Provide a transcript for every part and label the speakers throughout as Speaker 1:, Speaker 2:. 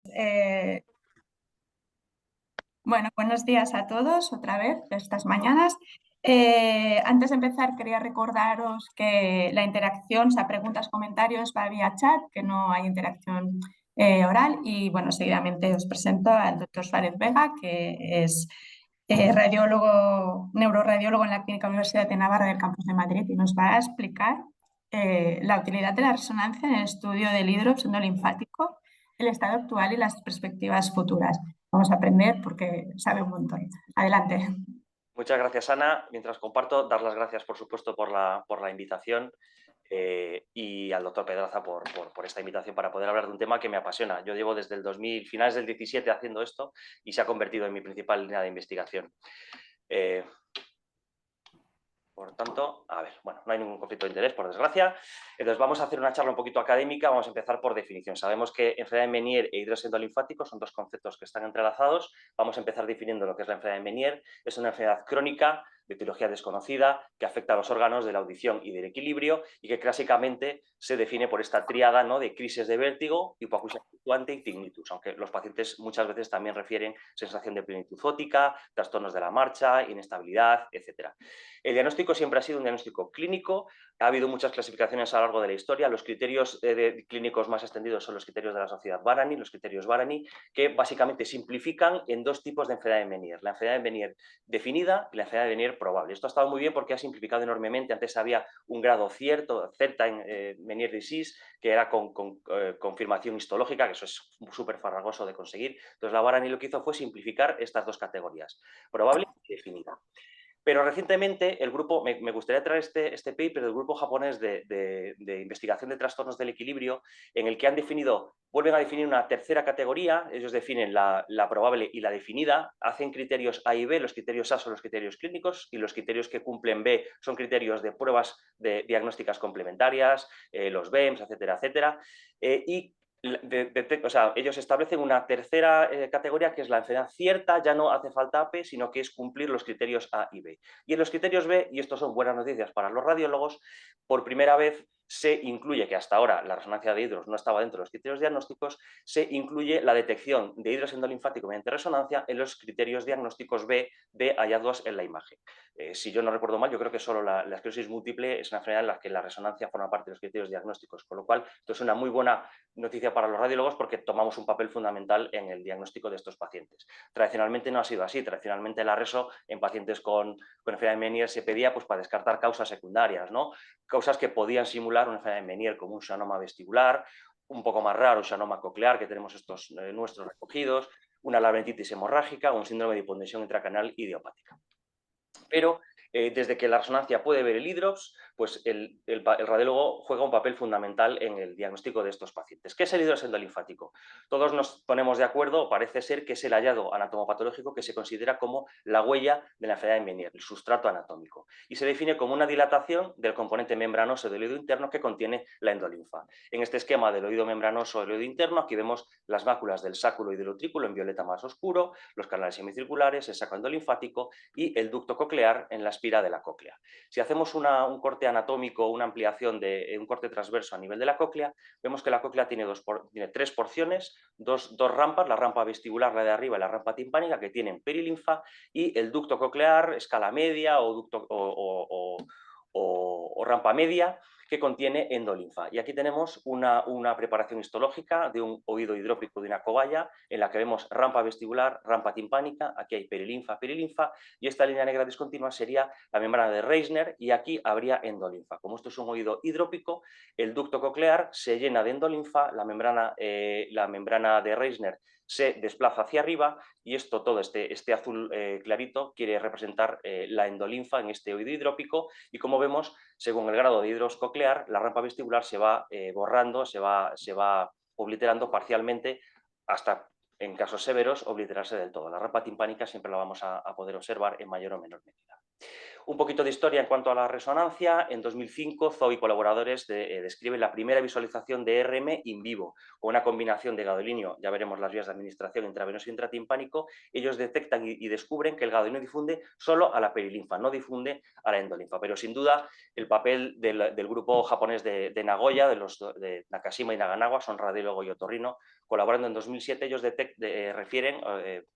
Speaker 1: Eh, bueno, buenos días a todos otra vez estas mañanas. Antes de empezar, quería recordaros que la interacción, o sea, preguntas, comentarios, va vía chat, que no hay interacción oral. Y bueno, seguidamente os presento al doctor Suárez Vega, que es radiólogo, neuroradiólogo en la Clínica Universidad de Navarra del Campus de Madrid y nos va a explicar la utilidad de la resonancia en el estudio del hidrops endolinfático, el estado actual y las perspectivas futuras. Vamos a aprender porque sabe un montón. Adelante.
Speaker 2: Muchas gracias, Ana. Mientras comparto, dar las gracias, por supuesto, por la invitación y al doctor Pedraza por esta invitación para poder hablar de un tema que me apasiona. Yo llevo desde el 2000, finales del 17 haciendo esto y se ha convertido en mi principal línea de investigación. Por tanto, a ver, bueno, no hay ningún conflicto de interés, por desgracia. Entonces vamos a hacer una charla un poquito académica, vamos a empezar por definición. Sabemos que enfermedad de Menier e hidróxido linfático son dos conceptos que están entrelazados. Vamos a empezar definiendo lo que es la enfermedad de Menier. Es una enfermedad crónica de etiología desconocida que afecta a los órganos de la audición y del equilibrio y que clásicamente se define por esta tríada, ¿no?, de crisis de vértigo, hipoacusia fluctuante y tinnitus, aunque los pacientes muchas veces también refieren sensación de plenitud óptica, trastornos de la marcha, inestabilidad, etc. El diagnóstico siempre ha sido un diagnóstico clínico. Ha habido muchas clasificaciones a lo largo de la historia. Los criterios clínicos más extendidos son los criterios de la sociedad Barani, los criterios Barani, que básicamente simplifican en dos tipos de enfermedad de Menier. La enfermedad de Menier definida y la enfermedad de Menier probable. Esto ha estado muy bien porque ha simplificado enormemente. Antes había un grado cierto, Z en Menier disease, que era con confirmación histológica, que eso es súper farragoso de conseguir. Entonces la Barani lo que hizo fue simplificar estas dos categorías, probable y definida. Pero recientemente el grupo, me gustaría traer este paper del grupo japonés de investigación de trastornos del equilibrio, en el que vuelven a definir una tercera categoría. Ellos definen la probable y la definida, hacen criterios A y B. Los criterios A son los criterios clínicos y los criterios que cumplen B son criterios de pruebas diagnósticas complementarias, los BEMS, etcétera, etcétera. Y ellos establecen una tercera categoría, que es la enfermedad cierta. Ya no hace falta AP, sino que es cumplir los criterios A y B. Y en los criterios B, y esto son buenas noticias para los radiólogos, por primera vez se incluye, que hasta ahora la resonancia de hidros no estaba dentro de los criterios diagnósticos, se incluye la detección de hidros endolinfático mediante resonancia en los criterios diagnósticos B de hallazgos en la imagen. Si yo no recuerdo mal, yo creo que solo la esclerosis múltiple es una enfermedad en la que la resonancia forma parte de los criterios diagnósticos, con lo cual esto es una muy buena noticia para los radiólogos porque tomamos un papel fundamental en el diagnóstico de estos pacientes. Tradicionalmente no ha sido así. Tradicionalmente la reso en pacientes con enfermedad de Menier se pedía pues para descartar causas secundarias, ¿no? Causas que podían simular una enfermedad de Menier, como un xanoma vestibular, un poco más raro, un xanoma coclear, que tenemos estos nuestros recogidos, una laberintitis hemorrágica o un síndrome de hipotensión intracanal idiopática. Pero desde que la resonancia puede ver el hidrops, pues el radiólogo juega un papel fundamental en el diagnóstico de estos pacientes. ¿Qué es el hidrops endolinfático? Todos nos ponemos de acuerdo, parece ser que es el hallazgo anatomopatológico que se considera como la huella de la enfermedad de Menier, el sustrato anatómico, y se define como una dilatación del componente membranoso del oído interno que contiene la endolinfa. En este esquema del oído membranoso del oído interno, aquí vemos las máculas del sáculo y del utrículo en violeta más oscuro, los canales semicirculares, el saco endolinfático y el ducto coclear en la espira de la cóclea. Si hacemos un corte anatómico, una ampliación de un corte transverso a nivel de la cóclea, vemos que la cóclea tiene tres porciones, dos rampas, la rampa vestibular, la de arriba, y la rampa timpánica, que tienen perilinfa, y el ducto coclear, escala media o rampa media, que contiene endolinfa. Y aquí tenemos una preparación histológica de un oído hidrópico de una cobaya, en la que vemos rampa vestibular, rampa timpánica, aquí hay perilinfa, y esta línea negra discontinua sería la membrana de Reisner, y aquí habría endolinfa. Como esto es un oído hidrópico, el ducto coclear se llena de endolinfa, la membrana de Reisner se desplaza hacia arriba, y esto, todo este azul clarito, quiere representar la endolinfa en este oído hidrópico. Y como vemos, según el grado de hidrops coclear, la rampa vestibular se va borrando, se va obliterando parcialmente, hasta, en casos severos, obliterarse del todo. La rampa timpánica siempre la vamos a poder observar en mayor o menor medida. Un poquito de historia en cuanto a la resonancia. En 2005, Zhou y colaboradores describen la primera visualización de RM in vivo, con una combinación de gadolinio, ya veremos las vías de administración intravenoso e intratimpánico. Ellos detectan y descubren que el gadolinio difunde solo a la perilinfa, no difunde a la endolinfa. Pero sin duda, el papel del grupo japonés de Nagoya, de Nakashima y Naganawa, son radiólogo y otorrino, colaborando en 2007, ellos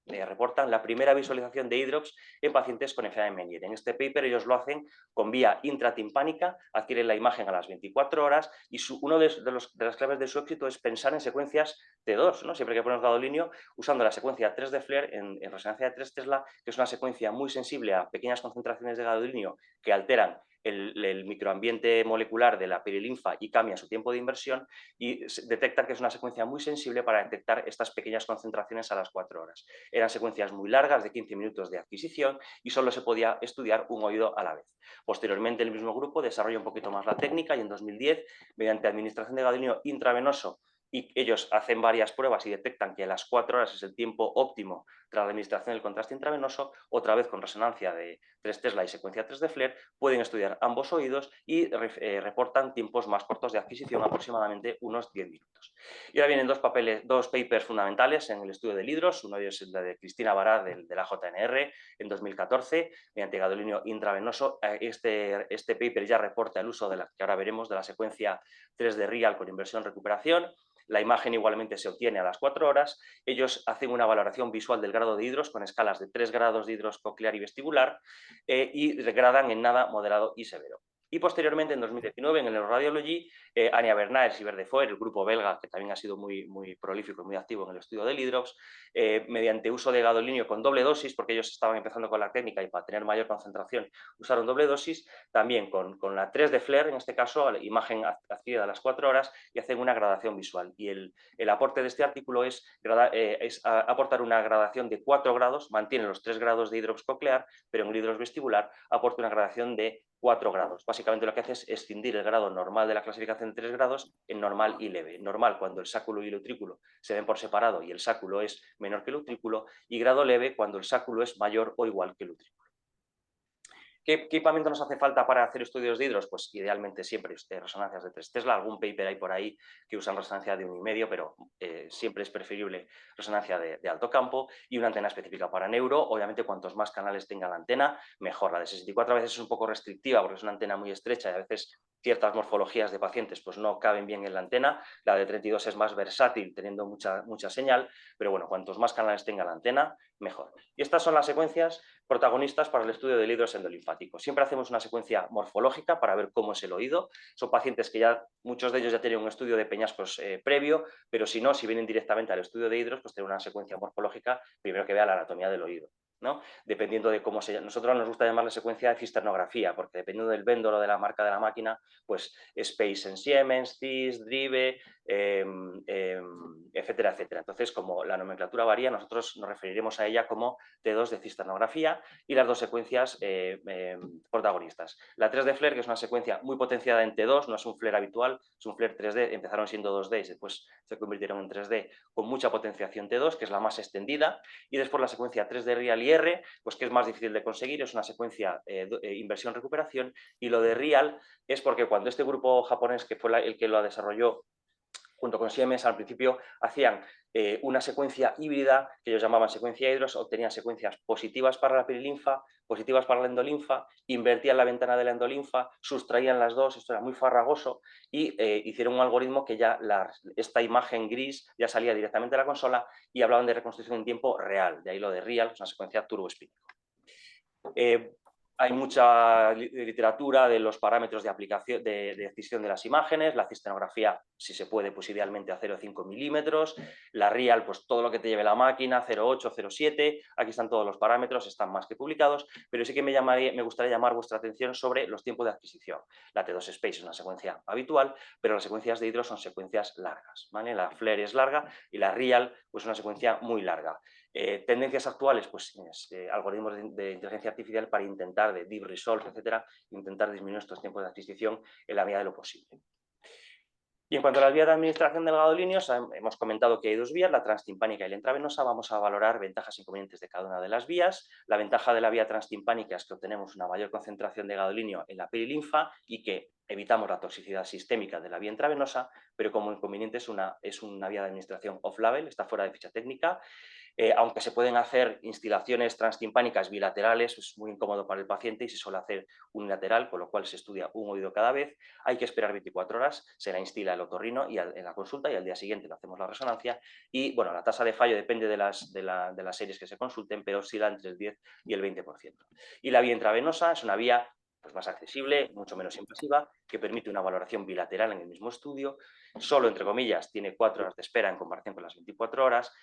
Speaker 2: reportan la primera visualización de hidrox en pacientes con enfermedad de Meniere. En este paper ellos lo hacen con vía intratimpánica, adquieren la imagen a las 24 horas y una de las claves de su éxito es pensar en secuencias T2, ¿no? Siempre que ponemos gadolinio, usando la secuencia 3 de Flair en resonancia de 3 Tesla, que es una secuencia muy sensible a pequeñas concentraciones de gadolinio que alteran el microambiente molecular de la perilinfa y cambia su tiempo de inversión, y detectan que es una secuencia muy sensible para detectar estas pequeñas concentraciones a las 4 horas. Eran secuencias muy largas, de 15 minutos de adquisición, y solo se podía estudiar un oído a la vez. Posteriormente, el mismo grupo desarrolla un poquito más la técnica y en 2010, mediante administración de gadolinio intravenoso, y ellos hacen varias pruebas y detectan que a las 4 horas es el tiempo óptimo tras la administración del contraste intravenoso, otra vez con resonancia de 3 Tesla y secuencia 3 de Flair, pueden estudiar ambos oídos y reportan tiempos más cortos de adquisición, aproximadamente unos 10 minutos. Y ahora vienen dos papers fundamentales en el estudio del hidros. Uno de ellos es el de Cristina Barad de la JNR en 2014, mediante gadolinio intravenoso. Este paper ya reporta el uso de la que ahora veremos de la secuencia 3 de Real con inversión-recuperación. La imagen igualmente se obtiene a las 4 horas. Ellos hacen una valoración visual del grado de hidros con escalas de 3 grados de hidros coclear y vestibular y degradan en nada, moderado y severo. Y posteriormente, en 2019, en el Neuroradiology, Anja Bernals y Verdefoer, el grupo belga, que también ha sido muy prolífico y muy activo en el estudio del hidrox, mediante uso de gadolinio con doble dosis, porque ellos estaban empezando con la técnica y para tener mayor concentración usaron doble dosis, también con la 3 de Flair, en este caso, la imagen adquirida a las 4 horas, y hacen una gradación visual. Y el aporte de este artículo es aportar una gradación de 4 grados, mantiene los 3 grados de hidrox coclear, pero en el hidrox vestibular aporta una gradación de 4 grados. Básicamente lo que hace es escindir el grado normal de la clasificación de 3 grados en normal y leve. Normal cuando el sáculo y el utrículo se ven por separado y el sáculo es menor que el utrículo, y grado leve cuando el sáculo es mayor o igual que el utrículo. ¿Qué equipamiento nos hace falta para hacer estudios de hidros? Pues idealmente siempre resonancias de 3 Tesla, algún paper hay por ahí que usan resonancia de 1,5, pero siempre es preferible resonancia de alto campo, y una antena específica para neuro. Obviamente, cuantos más canales tenga la antena, mejor. La de 64 a veces es un poco restrictiva porque es una antena muy estrecha y a veces ciertas morfologías de pacientes pues no caben bien en la antena. La de 32 es más versátil, teniendo mucha señal, pero bueno, cuantos más canales tenga la antena, mejor. Y estas son las secuencias protagonistas para el estudio del hidros endolinfático. Siempre hacemos una secuencia morfológica para ver cómo es el oído. Son pacientes que ya, muchos de ellos ya tienen un estudio de peñascos previo, pero si no, si vienen directamente al estudio de hidros, pues tienen una secuencia morfológica, primero que vea la anatomía del oído, ¿no? Dependiendo de cómo se... Nosotros nos gusta llamarle secuencia de cisternografía, porque dependiendo del vendor o de la marca de la máquina, pues Space en Siemens, CIS, Drive, etcétera, etcétera. Entonces, como la nomenclatura varía, nosotros nos referiremos a ella como T2 de cisternografía, y las dos secuencias protagonistas. La 3 de Flair, que es una secuencia muy potenciada en T2, no es un Flair habitual, es un Flair 3D, empezaron siendo 2D y después se convirtieron en 3D con mucha potenciación T2, que es la más extendida, y después la secuencia 3 de Real y R, pues que es más difícil de conseguir, es una secuencia inversión-recuperación, y lo de Real es porque cuando este grupo japonés, que fue el que lo desarrolló junto con Siemens, al principio hacían una secuencia híbrida que ellos llamaban secuencia hidros, obtenían secuencias positivas para la perilinfa, positivas para la endolinfa, invertían la ventana de la endolinfa, sustraían las dos, esto era muy farragoso, y hicieron un algoritmo que ya esta imagen gris ya salía directamente de la consola, y hablaban de reconstrucción en tiempo real, de ahí lo de Real, que es una secuencia turboespínico. Hay mucha literatura de los parámetros de aplicación, de decisión de las imágenes. La cistenografía, si se puede, pues idealmente a 0,5 milímetros. La Real, pues todo lo que te lleve la máquina, 0,8, 0,7. Aquí están todos los parámetros, están más que publicados, pero sí que me gustaría llamar vuestra atención sobre los tiempos de adquisición. La T2 Space es una secuencia habitual, pero las secuencias de hidros son secuencias largas, ¿vale? La Flair es larga y la Real, pues una secuencia muy larga. Tendencias actuales, pues algoritmos de inteligencia artificial para intentar, de deep resolve, etcétera, intentar disminuir estos tiempos de adquisición en la medida de lo posible. Y en cuanto a las vías de administración del gadolinio, hemos comentado que hay dos vías, la transtimpánica y la intravenosa. Vamos a valorar ventajas e inconvenientes de cada una de las vías. La ventaja de la vía transtimpánica es que obtenemos una mayor concentración de gadolinio en la perilinfa y que evitamos la toxicidad sistémica de la vía intravenosa, pero como inconveniente es una vía de administración off-label, está fuera de ficha técnica. Aunque se pueden hacer instilaciones transtimpánicas bilaterales, es muy incómodo para el paciente y se suele hacer unilateral, con lo cual se estudia un oído cada vez. Hay que esperar 24 horas, se la instila el otorrino en la consulta y al día siguiente le hacemos la resonancia. Y bueno, la tasa de fallo depende de las series que se consulten, pero oscila entre el 10 y el 20%. Y la vía intravenosa es una vía pues más accesible, mucho menos invasiva, que permite una valoración bilateral en el mismo estudio. Solo, entre comillas, tiene 4 horas de espera en comparación con las 24 horas.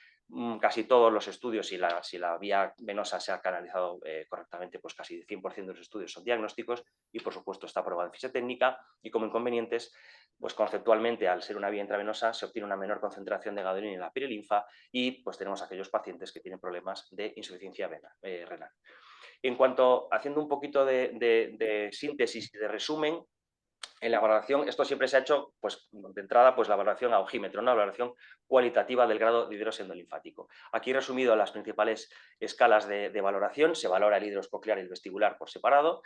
Speaker 2: Casi todos los estudios, si la vía venosa se ha canalizado correctamente, pues casi el 100% de los estudios son diagnósticos y, por supuesto, está aprobado en ficha técnica. Y como inconvenientes, pues conceptualmente, al ser una vía intravenosa, se obtiene una menor concentración de gadolinio en la perilinfa y pues tenemos aquellos pacientes que tienen problemas de insuficiencia renal. En cuanto, haciendo un poquito de síntesis y de resumen, en la valoración, esto siempre se ha hecho, pues de entrada, pues la valoración a ojímetro, una valoración cualitativa del grado de hidros endolinfático. Aquí he resumido las principales escalas de valoración, se valora el hidros coclear y el vestibular por separado,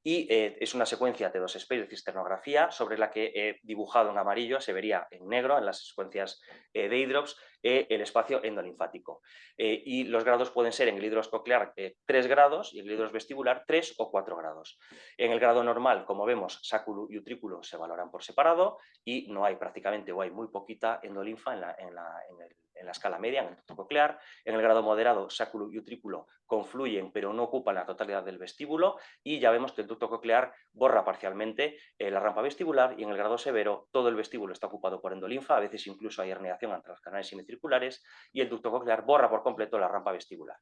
Speaker 2: y es una secuencia T2 Space de cisternografía sobre la que he dibujado en amarillo, se vería en negro en las secuencias de hidrops, el espacio endolinfático. Y los grados pueden ser en el hidros coclear 3 grados y en el hidros vestibular 3 o 4 grados. En el grado normal, como vemos, sáculo y utrículo se valoran por separado y no hay prácticamente o hay muy poquita endolinfa en la escala media, en el ducto coclear. En el grado moderado, sáculo y utrículo confluyen pero no ocupan la totalidad del vestíbulo y ya vemos que el ducto coclear borra parcialmente la rampa vestibular y en el grado severo todo el vestíbulo está ocupado por endolinfa, a veces incluso hay herniación entre los canales semicirculares y el ducto coclear borra por completo la rampa vestibular.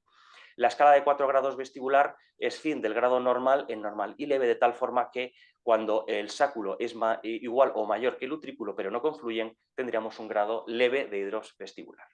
Speaker 2: La escala de 4 grados vestibular es fin del grado normal en normal y leve, de tal forma que cuando el sáculo es igual o mayor que el utrículo, pero no confluyen, tendríamos un grado leve de hidros vestibular.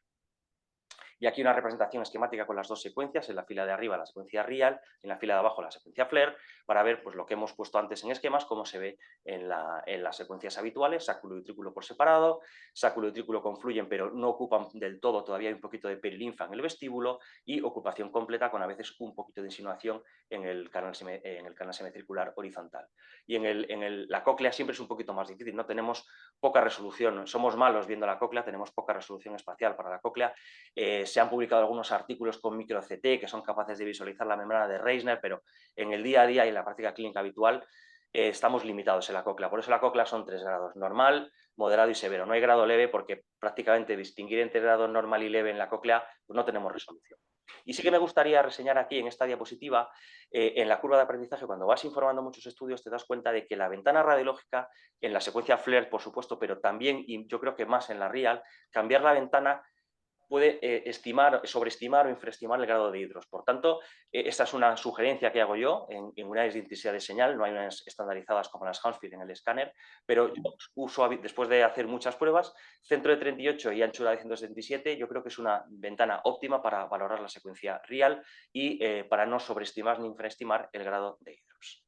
Speaker 2: Y aquí una representación esquemática con las dos secuencias, en la fila de arriba la secuencia real, en la fila de abajo la secuencia FLAIR, para ver pues, lo que hemos puesto antes en esquemas, cómo se ve en las secuencias habituales, sáculo y utrículo por separado, sáculo y utrículo confluyen pero no ocupan del todo, todavía hay un poquito de perilinfa en el vestíbulo y ocupación completa con a veces un poquito de insinuación en el canal semicircular horizontal. Y la cóclea siempre es un poquito más difícil, no tenemos poca resolución, somos malos viendo la cóclea, tenemos poca resolución espacial para la cóclea. Se han publicado algunos artículos con micro-CT que son capaces de visualizar la membrana de Reisner, pero en el día a día y en la práctica clínica habitual estamos limitados en la cóclea. Por eso la cóclea son 3 grados, normal, moderado y severo. No hay grado leve porque prácticamente distinguir entre grado normal y leve en la cóclea pues no tenemos resolución. Y sí que me gustaría reseñar aquí en esta diapositiva, en la curva de aprendizaje, cuando vas informando muchos estudios, te das cuenta de que la ventana radiológica, en la secuencia FLAIR, por supuesto, pero también, y yo creo que más en la REAL, cambiar la ventana puede sobreestimar o infraestimar el grado de hidros. Por tanto, esta es una sugerencia que hago yo en unidades de intensidad de señal, no hay unas estandarizadas como las Hounsfield en el escáner, pero yo uso, después de hacer muchas pruebas, centro de 38 y anchura de 177, yo creo que es una ventana óptima para valorar la secuencia real y para no sobreestimar ni infraestimar el grado de hidros.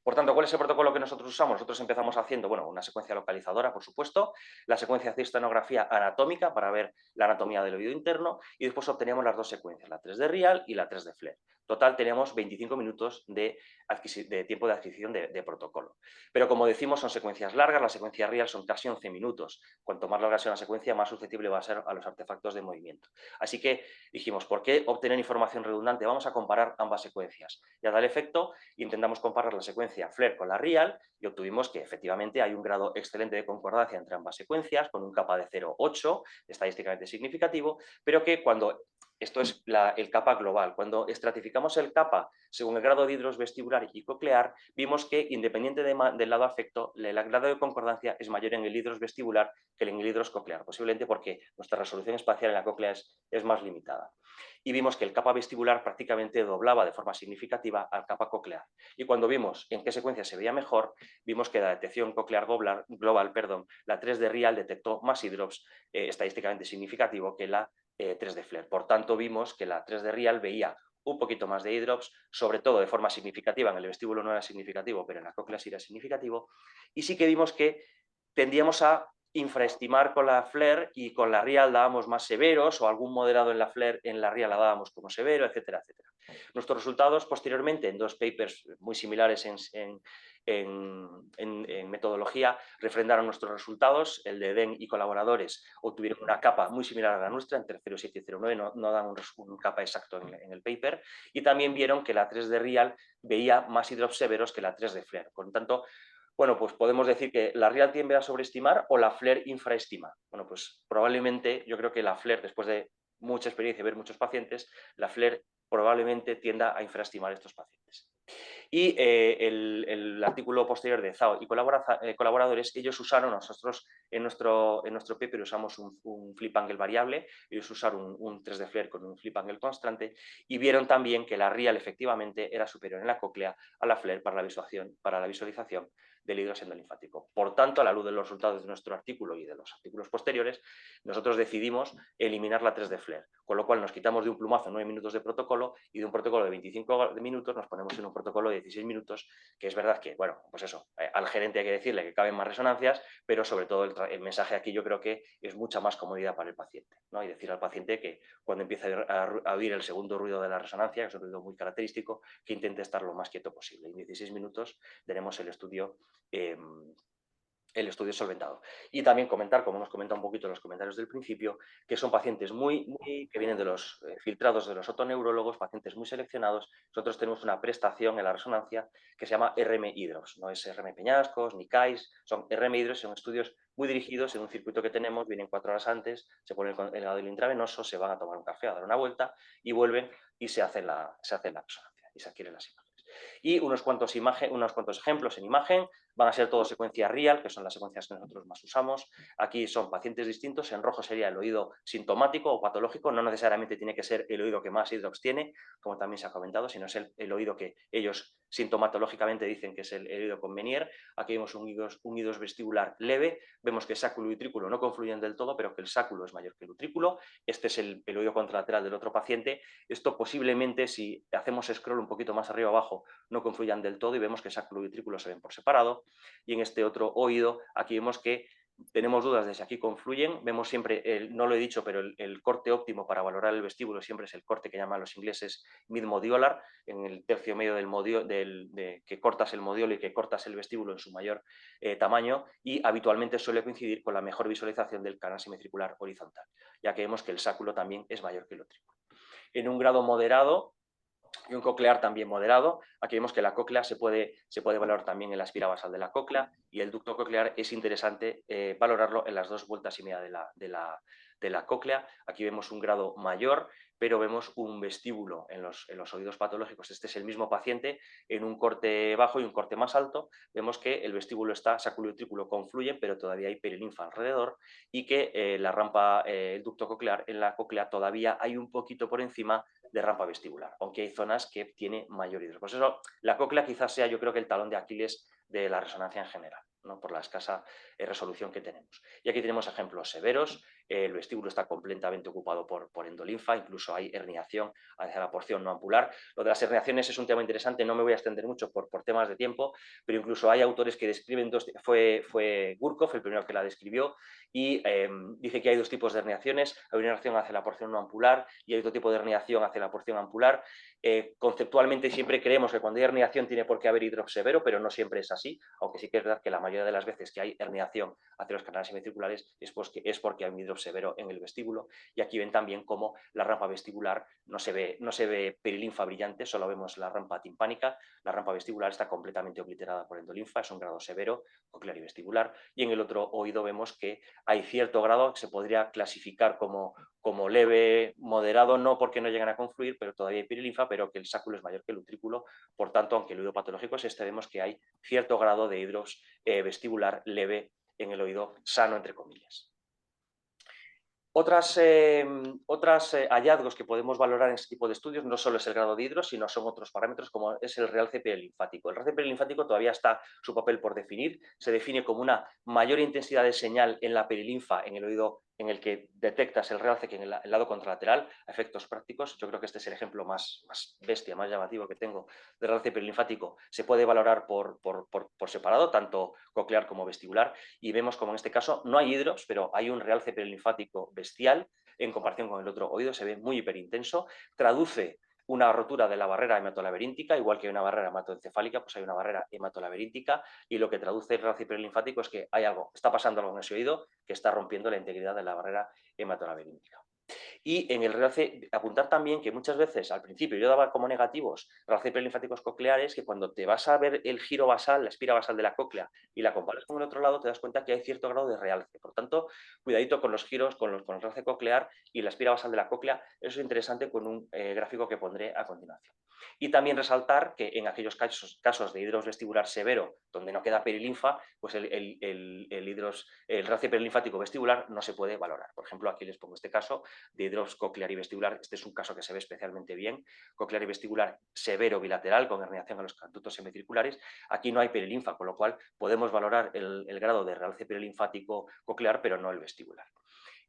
Speaker 2: Por tanto, ¿cuál es el protocolo que nosotros usamos? Nosotros empezamos haciendo, bueno, una secuencia localizadora, por supuesto, la secuencia de cistanografía anatómica para ver la anatomía del oído interno y después obteníamos las dos secuencias, la 3 de Real y la 3 de FLAIR. Total, teníamos 25 minutos de tiempo de adquisición de protocolo. Pero como decimos, son secuencias largas, la secuencia Real son casi 11 minutos. Cuanto más larga sea una secuencia, más susceptible va a ser a los artefactos de movimiento. Así que dijimos, ¿por qué obtener información redundante? Vamos a comparar ambas secuencias. Y a tal efecto, intentamos comparar la secuencia FLAIR con la Real y obtuvimos que efectivamente hay un grado excelente de concordancia entre ambas secuencias, con un kappa de 0,8, estadísticamente significativo, pero que cuando esto es el kappa global. Cuando estratificamos el kappa según el grado de hidros vestibular y coclear, vimos que independiente del lado afecto, el grado de concordancia es mayor en el hidros vestibular que en el hidros coclear, posiblemente porque nuestra resolución espacial en la cóclea es más limitada. Y vimos que el kappa vestibular prácticamente doblaba de forma significativa al kappa coclear. Y cuando vimos en qué secuencia se veía mejor, vimos que la detección coclear global, la 3 de Real detectó más hidrops estadísticamente significativo que la 3 de FLAIR. Por tanto, vimos que la 3 de Real veía un poquito más de hidrops, sobre todo de forma significativa, en el vestíbulo no era significativo, pero en la cóclea sí era significativo, y sí que vimos que tendíamos a infraestimar con la FLAIR y con la RIAL dábamos más severos o algún moderado en la FLAIR, en la RIAL la dábamos como severo, etcétera, etcétera. Nuestros resultados posteriormente en dos papers muy similares en metodología refrendaron nuestros resultados. El de Den y colaboradores obtuvieron una capa muy similar a la nuestra, entre 0,7 y 0,9, no dan un capa exacto en el paper, y también vieron que la 3 de RIAL veía más hidrops severos que la 3 de FLAIR. Por lo tanto, bueno, pues podemos decir que la RIAL tiende a sobreestimar o la FLAIR infraestima. Bueno, pues probablemente yo creo que la FLAIR, después de mucha experiencia y ver muchos pacientes, la FLAIR probablemente tienda a infraestimar estos pacientes. Y el artículo posterior de Zhao y colaboradores, ellos usaron, nosotros en nuestro paper usamos un flip angle variable, ellos usaron un 3 de FLAIR con un flip angle constante y vieron también que la RIAL efectivamente era superior en la cóclea a la FLAIR para la visualización del hidros endolinfático. Por tanto, a la luz de los resultados de nuestro artículo y de los artículos posteriores, nosotros decidimos eliminar la 3 de FLAIR, con lo cual nos quitamos de un plumazo 9 minutos de protocolo y de un protocolo de 25 minutos nos ponemos en un protocolo de 16 minutos, que es verdad que, bueno, pues eso, al gerente hay que decirle que caben más resonancias, pero sobre todo el mensaje aquí yo creo que es mucha más comodidad para el paciente, ¿no? Y decir al paciente que cuando empiece a oír el segundo ruido de la resonancia, que es un ruido muy característico, que intente estar lo más quieto posible. En 16 minutos tenemos el estudio solventado. Y también comentar, como hemos comentado un poquito en los comentarios del principio, que son pacientes que vienen de los filtrados de los otoneurólogos, pacientes muy seleccionados. Nosotros tenemos una prestación en la resonancia que se llama RM-Hidrox, no es RM Peñascos ni CAIS, son RM-Hidrox, son estudios muy dirigidos en un circuito que tenemos, vienen 4 horas antes, se ponen el gadolio intravenoso, se van a tomar un café, a dar una vuelta y vuelven y se hace la resonancia y se adquieren las imágenes. Y unos cuantos ejemplos en imagen, van a ser todo secuencias real, que son las secuencias que nosotros más usamos. Aquí son pacientes distintos, en rojo sería el oído sintomático o patológico, no necesariamente tiene que ser el oído que más hidrox tiene, como también se ha comentado, sino es el oído que ellos sintomatológicamente dicen que es el oído con Menier. Aquí vemos un hidrox vestibular leve, vemos que sáculo y utrículo no confluyen del todo, pero que el sáculo es mayor que el utrículo. Este es el oído contralateral del otro paciente. Esto posiblemente, si hacemos scroll un poquito más arriba abajo, no confluyan del todo y vemos que sáculo y utrículo se ven por separado. Y en este otro oído, aquí vemos que tenemos dudas de si aquí confluyen. Vemos siempre, no lo he dicho, pero el corte óptimo para valorar el vestíbulo siempre es el corte que llaman los ingleses mid-modiolar, en el tercio medio que cortas el modiolo y que cortas el vestíbulo en su mayor tamaño, y habitualmente suele coincidir con la mejor visualización del canal semicircular horizontal, ya que vemos que el sáculo también es mayor que el utrículo. En un grado moderado y un coclear también moderado. Aquí vemos que la cóclea se puede valorar también en la espira basal de la cóclea, y el ducto coclear es interesante valorarlo en las 2 vueltas y media de la cóclea. Aquí vemos un grado mayor, pero vemos un vestíbulo en los oídos patológicos. Este es el mismo paciente en un corte bajo y un corte más alto. Vemos que el vestíbulo está, sáculo y utrículo confluyen, pero todavía hay perilinfa alrededor, y que la rampa, el ducto coclear en la cóclea todavía hay un poquito por encima de rampa vestibular, aunque hay zonas que tiene mayor hidrox. Por eso la cóclea quizás sea, yo creo que el talón de Aquiles de la resonancia en general, ¿no? Por la escasa resolución que tenemos. Y aquí tenemos ejemplos severos. El vestíbulo está completamente ocupado por endolinfa, incluso hay herniación hacia la porción no ampular. Lo de las herniaciones es un tema interesante, no me voy a extender mucho por temas de tiempo, pero incluso hay autores que describen fue Gurkov el primero que la describió, y dice que hay 2 tipos de herniaciones: hay una herniación hacia la porción no ampular y hay otro tipo de herniación hacia la porción ampular. Conceptualmente siempre creemos que cuando hay herniación tiene por qué haber hidrox severo, pero no siempre es así, aunque sí que es verdad que la mayoría de las veces que hay herniación hacia los canales semicirculares es porque hay un hidrox severo en el vestíbulo. Y aquí ven también cómo la rampa vestibular no se ve perilinfa brillante, solo vemos la rampa timpánica. La rampa vestibular está completamente obliterada por endolinfa, es un grado severo, coclear y vestibular. Y en el otro oído vemos que hay cierto grado que se podría clasificar como leve, moderado, no porque no llegan a confluir, pero todavía hay perilinfa, pero que el sáculo es mayor que el utrículo. Por tanto, aunque el oído patológico es este, vemos que hay cierto grado de hidrox vestibular leve en el oído sano, entre comillas. Otros hallazgos que podemos valorar en este tipo de estudios no solo es el grado de hidrox, sino son otros parámetros, como es el realce perilinfático. El realce perilinfático todavía está su papel por definir. Se define como una mayor intensidad de señal en la perilinfa en el oído en el que detectas el realce que en el lado contralateral a efectos prácticos. Yo creo que este es el ejemplo más bestia, más llamativo que tengo de realce perilinfático. Se puede valorar por separado, tanto coclear como vestibular, y vemos como en este caso no hay hidros, pero hay un realce perilinfático bestial en comparación con el otro oído, se ve muy hiperintenso, traduce una rotura de la barrera hematolaberíntica, igual que hay una barrera hematoencefálica, pues hay una barrera hematolaberíntica, y lo que traduce el realce perilinfático es que hay algo, está pasando algo en ese oído que está rompiendo la integridad de la barrera hematolaberíntica. Y en el realce, apuntar también que muchas veces al principio yo daba como negativos realce perilinfáticos cocleares, que cuando te vas a ver el giro basal, la espira basal de la cóclea, y la comparas con el otro lado, te das cuenta que hay cierto grado de realce. Por tanto, cuidadito con los giros, con el realce coclear y la espira basal de la cóclea. Eso es interesante con un gráfico que pondré a continuación. Y también resaltar que en aquellos casos de hidros vestibular severo, donde no queda perilinfa, pues el realce perilinfático vestibular no se puede valorar. Por ejemplo, aquí les pongo este caso de hidros coclear y vestibular. Este es un caso que se ve especialmente bien, coclear y vestibular severo bilateral con herniación en los conductos semicirculares. Aquí no hay perilinfa, con lo cual podemos valorar el grado de realce perilinfático coclear, pero no el vestibular.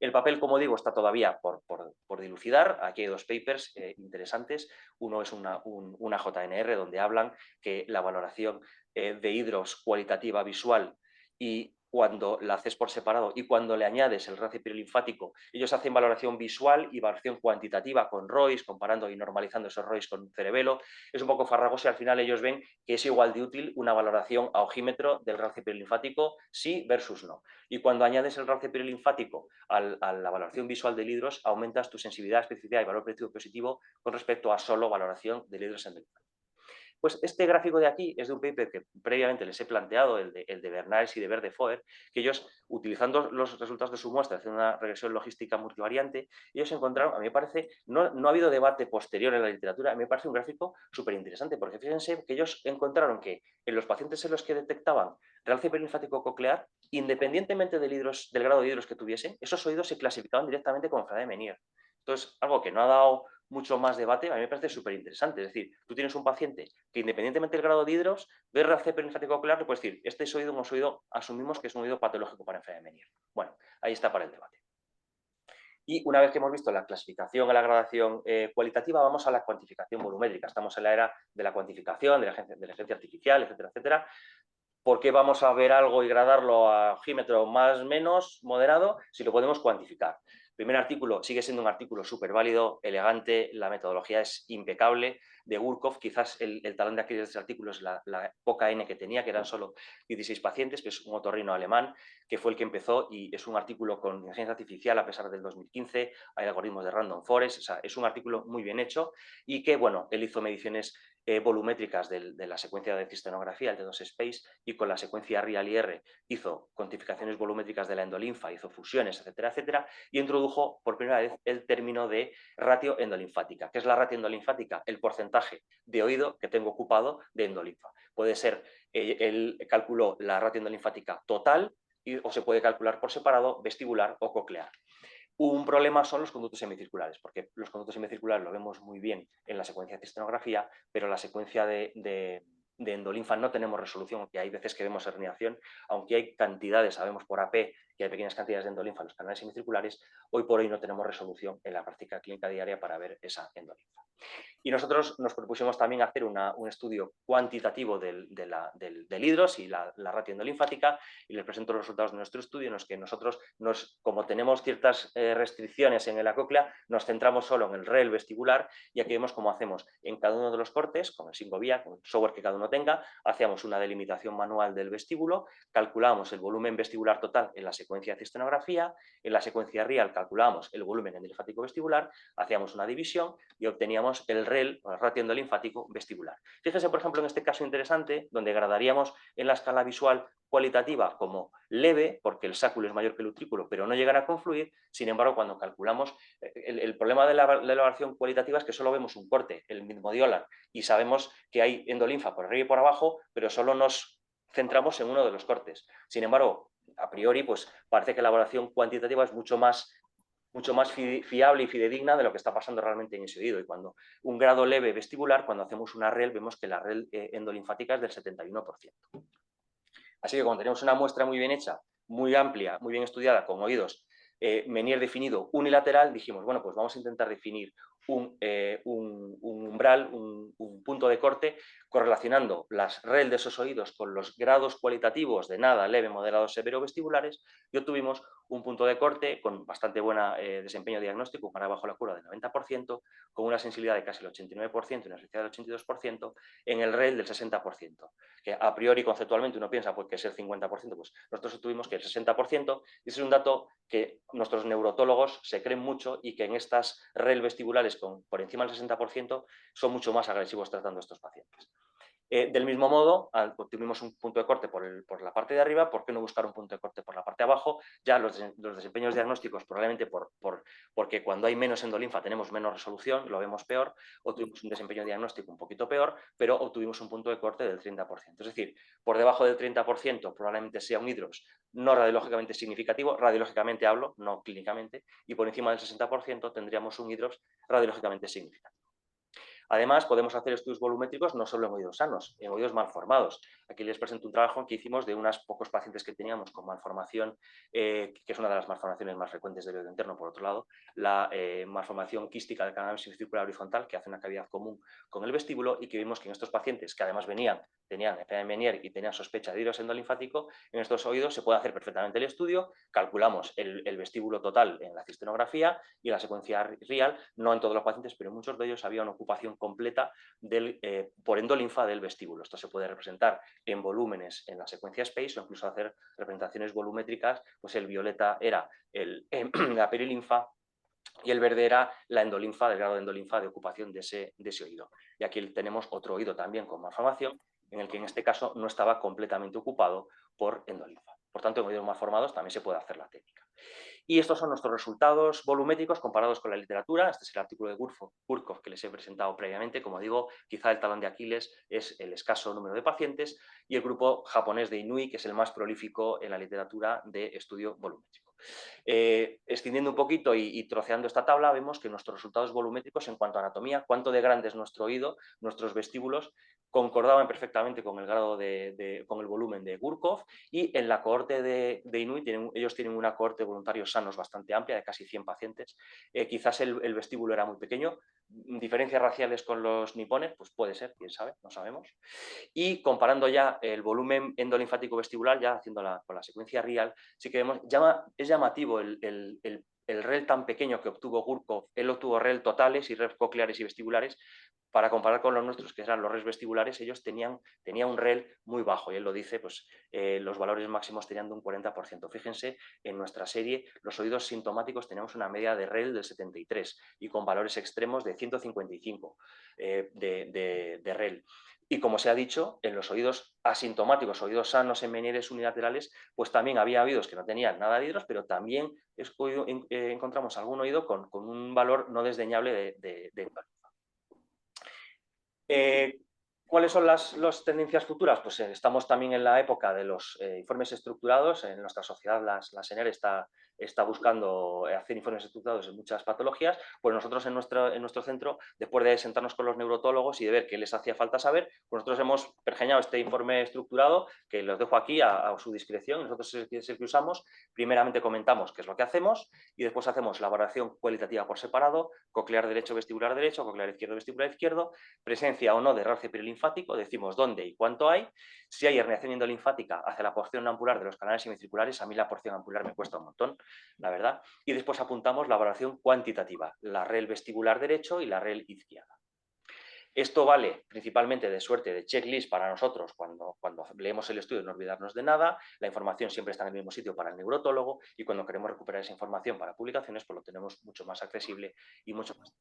Speaker 2: El papel, como digo, está todavía por dilucidar. Aquí hay dos papers interesantes. Uno es una JNR donde hablan que la valoración de hidros cualitativa visual, y cuando la haces por separado y cuando le añades el realce perilinfático, ellos hacen valoración visual y valoración cuantitativa con ROIs, comparando y normalizando esos ROIs con cerebelo. Es un poco farragoso y al final ellos ven que es igual de útil una valoración a ojímetro del realce perilinfático, sí versus no. Y cuando añades el realce perilinfático a la valoración visual del hidros, aumentas tu sensibilidad, especificidad y valor predictivo positivo con respecto a solo valoración del hidros endolinfático. Pues este gráfico de aquí es de un paper que previamente les he planteado, el de Bernals y de Verdefoer, que ellos, utilizando los resultados de su muestra, haciendo una regresión logística multivariante, ellos encontraron, a mí me parece, no ha habido debate posterior en la literatura, a mí me parece un gráfico súper interesante, porque fíjense que ellos encontraron que en los pacientes en los que detectaban realce perilinfático coclear, independientemente del grado de hidros que tuviesen, esos oídos se clasificaban directamente como enfermedad de Meniere. Entonces, algo que no ha dado mucho más debate, a mí me parece súper interesante. Es decir, tú tienes un paciente que independientemente del grado de hidros, ve realce perilinfático coclear, le puedes decir, este es oído, hemos oído, asumimos que es un oído patológico para enfermedad de Meniere. Bueno, ahí está para el debate. Y una vez que hemos visto la clasificación a la gradación cualitativa, vamos a la cuantificación volumétrica. Estamos en la era de la cuantificación, de la agencia artificial, etcétera, etcétera. ¿Por qué vamos a ver algo y gradarlo a ojímetro más o menos moderado si lo podemos cuantificar? El primer artículo sigue siendo un artículo súper válido, elegante, la metodología es impecable, de Gurkov. Quizás el talón de Aquiles de este artículo es la poca N que tenía, que eran solo 16 pacientes, que es un otorrino alemán, que fue el que empezó, y es un artículo con inteligencia artificial a pesar del 2015, hay algoritmos de random forest, o sea, es un artículo muy bien hecho, y que, bueno, él hizo mediciones volumétricas de la secuencia de cistenografía, el T2 Space, y con la secuencia RIAL-IR hizo cuantificaciones volumétricas de la endolinfa, hizo fusiones, etcétera, etcétera, y introdujo por primera vez el término de ratio endolinfática. ¿Qué es la ratio endolinfática? El porcentaje de oído que tengo ocupado de endolinfa. Puede ser, él calculó la ratio endolinfática total, o se puede calcular por separado, vestibular o coclear. Un problema son los conductos semicirculares, porque los conductos semicirculares lo vemos muy bien en la secuencia de cistenografía, pero la secuencia de endolinfa no tenemos resolución, aunque hay veces que vemos herniación, aunque hay cantidades, sabemos por AP que hay pequeñas cantidades de endolinfa en los canales semicirculares, hoy por hoy no tenemos resolución en la práctica clínica diaria para ver esa endolinfa. Y nosotros nos propusimos también hacer un estudio cuantitativo del hidros y la ratio endolinfática, y les presento los resultados de nuestro estudio, en los que nosotros, como tenemos ciertas restricciones en la cóclea, nos centramos solo en el REL vestibular, y aquí vemos cómo hacemos en cada uno de los cortes, con el SyngoVia, con el software que cada uno tenga, hacíamos una delimitación manual del vestíbulo, calculamos el volumen vestibular total en la secuencia de cistenografía, en la secuencia RIAL calculamos el volumen endolinfático vestibular, hacíamos una división y obteníamos el REL, o el ratio endolinfático vestibular. Fíjense, por ejemplo, en este caso interesante, donde gradaríamos en la escala visual cualitativa como leve, porque el sáculo es mayor que el utrículo, pero no llegan a confluir. Sin embargo, cuando calculamos, el problema de la valoración cualitativa es que solo vemos un corte, el midmodiolar, y sabemos que hay endolinfa por arriba y por abajo, pero solo nos centramos en uno de los cortes. Sin embargo, a priori, pues parece que la valoración cuantitativa es mucho más fiable y fidedigna de lo que está pasando realmente en ese oído. Y cuando un grado leve vestibular, cuando hacemos una REL, vemos que la REL endolinfática es del 71%. Así que cuando tenemos una muestra muy bien hecha, muy amplia, muy bien estudiada, con oídos Menier definido unilateral, dijimos, bueno, pues vamos a intentar definir un umbral, un punto de corte, correlacionando las REL de esos oídos con los grados cualitativos de nada, leve, moderado, severo vestibulares, y obtuvimos un punto de corte con bastante buen desempeño diagnóstico, para bajo la curva del 90%, con una sensibilidad de casi el 89% y una sensibilidad del 82%, en el REL del 60%, que a priori conceptualmente uno piensa pues, que es el 50%, pues nosotros obtuvimos que el 60%, y ese es un dato que nuestros neurotólogos se creen mucho y que en estas REL vestibulares por encima del 60% son mucho más agresivos tratando a estos pacientes. Del mismo modo, obtuvimos un punto de corte por la parte de arriba, ¿por qué no buscar un punto de corte por la parte de abajo? Ya los desempeños diagnósticos, probablemente porque cuando hay menos endolinfa tenemos menos resolución, lo vemos peor, obtuvimos un desempeño diagnóstico un poquito peor, pero obtuvimos un punto de corte del 30%. Es decir, por debajo del 30% probablemente sea un hidrops no radiológicamente significativo, radiológicamente hablo, no clínicamente, y por encima del 60% tendríamos un hidrops radiológicamente significativo. Además, podemos hacer estudios volumétricos no solo en oídos sanos, en oídos malformados. Aquí les presento un trabajo que hicimos de unos pocos pacientes que teníamos con malformación, que es una de las malformaciones más frecuentes del oído interno, por otro lado, la malformación quística del canal semicircular horizontal, que hace una cavidad común con el vestíbulo, y que vimos que en estos pacientes, que además tenían enfermedad de Menier y tenían sospecha de hidrops endolinfático, en estos oídos se puede hacer perfectamente el estudio, calculamos el vestíbulo total en la cistenografía y la secuencia real, no en todos los pacientes, pero en muchos de ellos había una ocupación completa por endolinfa del vestíbulo. Esto se puede representar en volúmenes en la secuencia SPACE o incluso hacer representaciones volumétricas, pues el violeta era la perilinfa y el verde era la endolinfa, del grado de endolinfa de ocupación de ese oído. Y aquí tenemos otro oído también con malformación, en el que en este caso no estaba completamente ocupado por endolinfa. Por tanto, en oídos malformados también se puede hacer la técnica. Y estos son nuestros resultados volumétricos comparados con la literatura. Este es el artículo de Gurkov que les he presentado previamente. Como digo, quizá el talón de Aquiles es el escaso número de pacientes, y el grupo japonés de Inui, que es el más prolífico en la literatura de estudio volumétrico. Extendiendo un poquito y troceando esta tabla, vemos que nuestros resultados volumétricos en cuanto a anatomía, cuánto de grande es nuestro oído, nuestros vestíbulos, concordaban perfectamente con el grado con el volumen de Gurkov, y en la cohorte de Inui ellos tienen una cohorte de voluntarios sanos bastante amplia, de casi 100 pacientes. Quizás el vestíbulo era muy pequeño. ¿Diferencias raciales con los nipones? Pues puede ser, quién sabe, no sabemos. Y comparando ya el volumen endolinfático vestibular, ya haciendo con la secuencia real, sí que vemos, es llamativo el REL tan pequeño que obtuvo Gurkov. Él obtuvo REL totales y REL cocleares y vestibulares. Para comparar con los nuestros, que eran los REL vestibulares, ellos tenían un REL muy bajo, y él lo dice, pues los valores máximos tenían de un 40%. Fíjense, en nuestra serie, los oídos sintomáticos teníamos una media de REL del 73 y con valores extremos de 155 de REL. Y como se ha dicho, en los oídos asintomáticos, oídos sanos en Menieres unilaterales, pues también había oídos que no tenían nada de hidros, pero también encontramos algún oído con un valor no desdeñable de ¿Cuáles son las tendencias futuras? Pues estamos también en la época de los informes estructurados. En nuestra sociedad, la SENER está buscando hacer informes estructurados en muchas patologías. Pues nosotros en nuestro centro, después de sentarnos con los neurotólogos y de ver qué les hacía falta saber, pues nosotros hemos pergeñado este informe estructurado, que los dejo aquí a su discreción. Nosotros es el que usamos. Primeramente comentamos qué es lo que hacemos, y después hacemos la valoración cualitativa por separado: coclear derecho, vestibular derecho, coclear izquierdo, vestibular izquierdo, presencia o no de RARCE perilinfático, decimos dónde y cuánto hay. Si hay herniación endolinfática hacia la porción ampular de los canales semicirculares, a mí la porción ampular me cuesta un montón, la verdad. Y después apuntamos la valoración cuantitativa, la REL vestibular derecho y la REL izquierda. Esto vale principalmente de suerte de checklist para nosotros cuando leemos el estudio, no olvidarnos de nada. La información siempre está en el mismo sitio para el neurotólogo, y cuando queremos recuperar esa información para publicaciones, pues lo tenemos mucho más accesible y mucho más.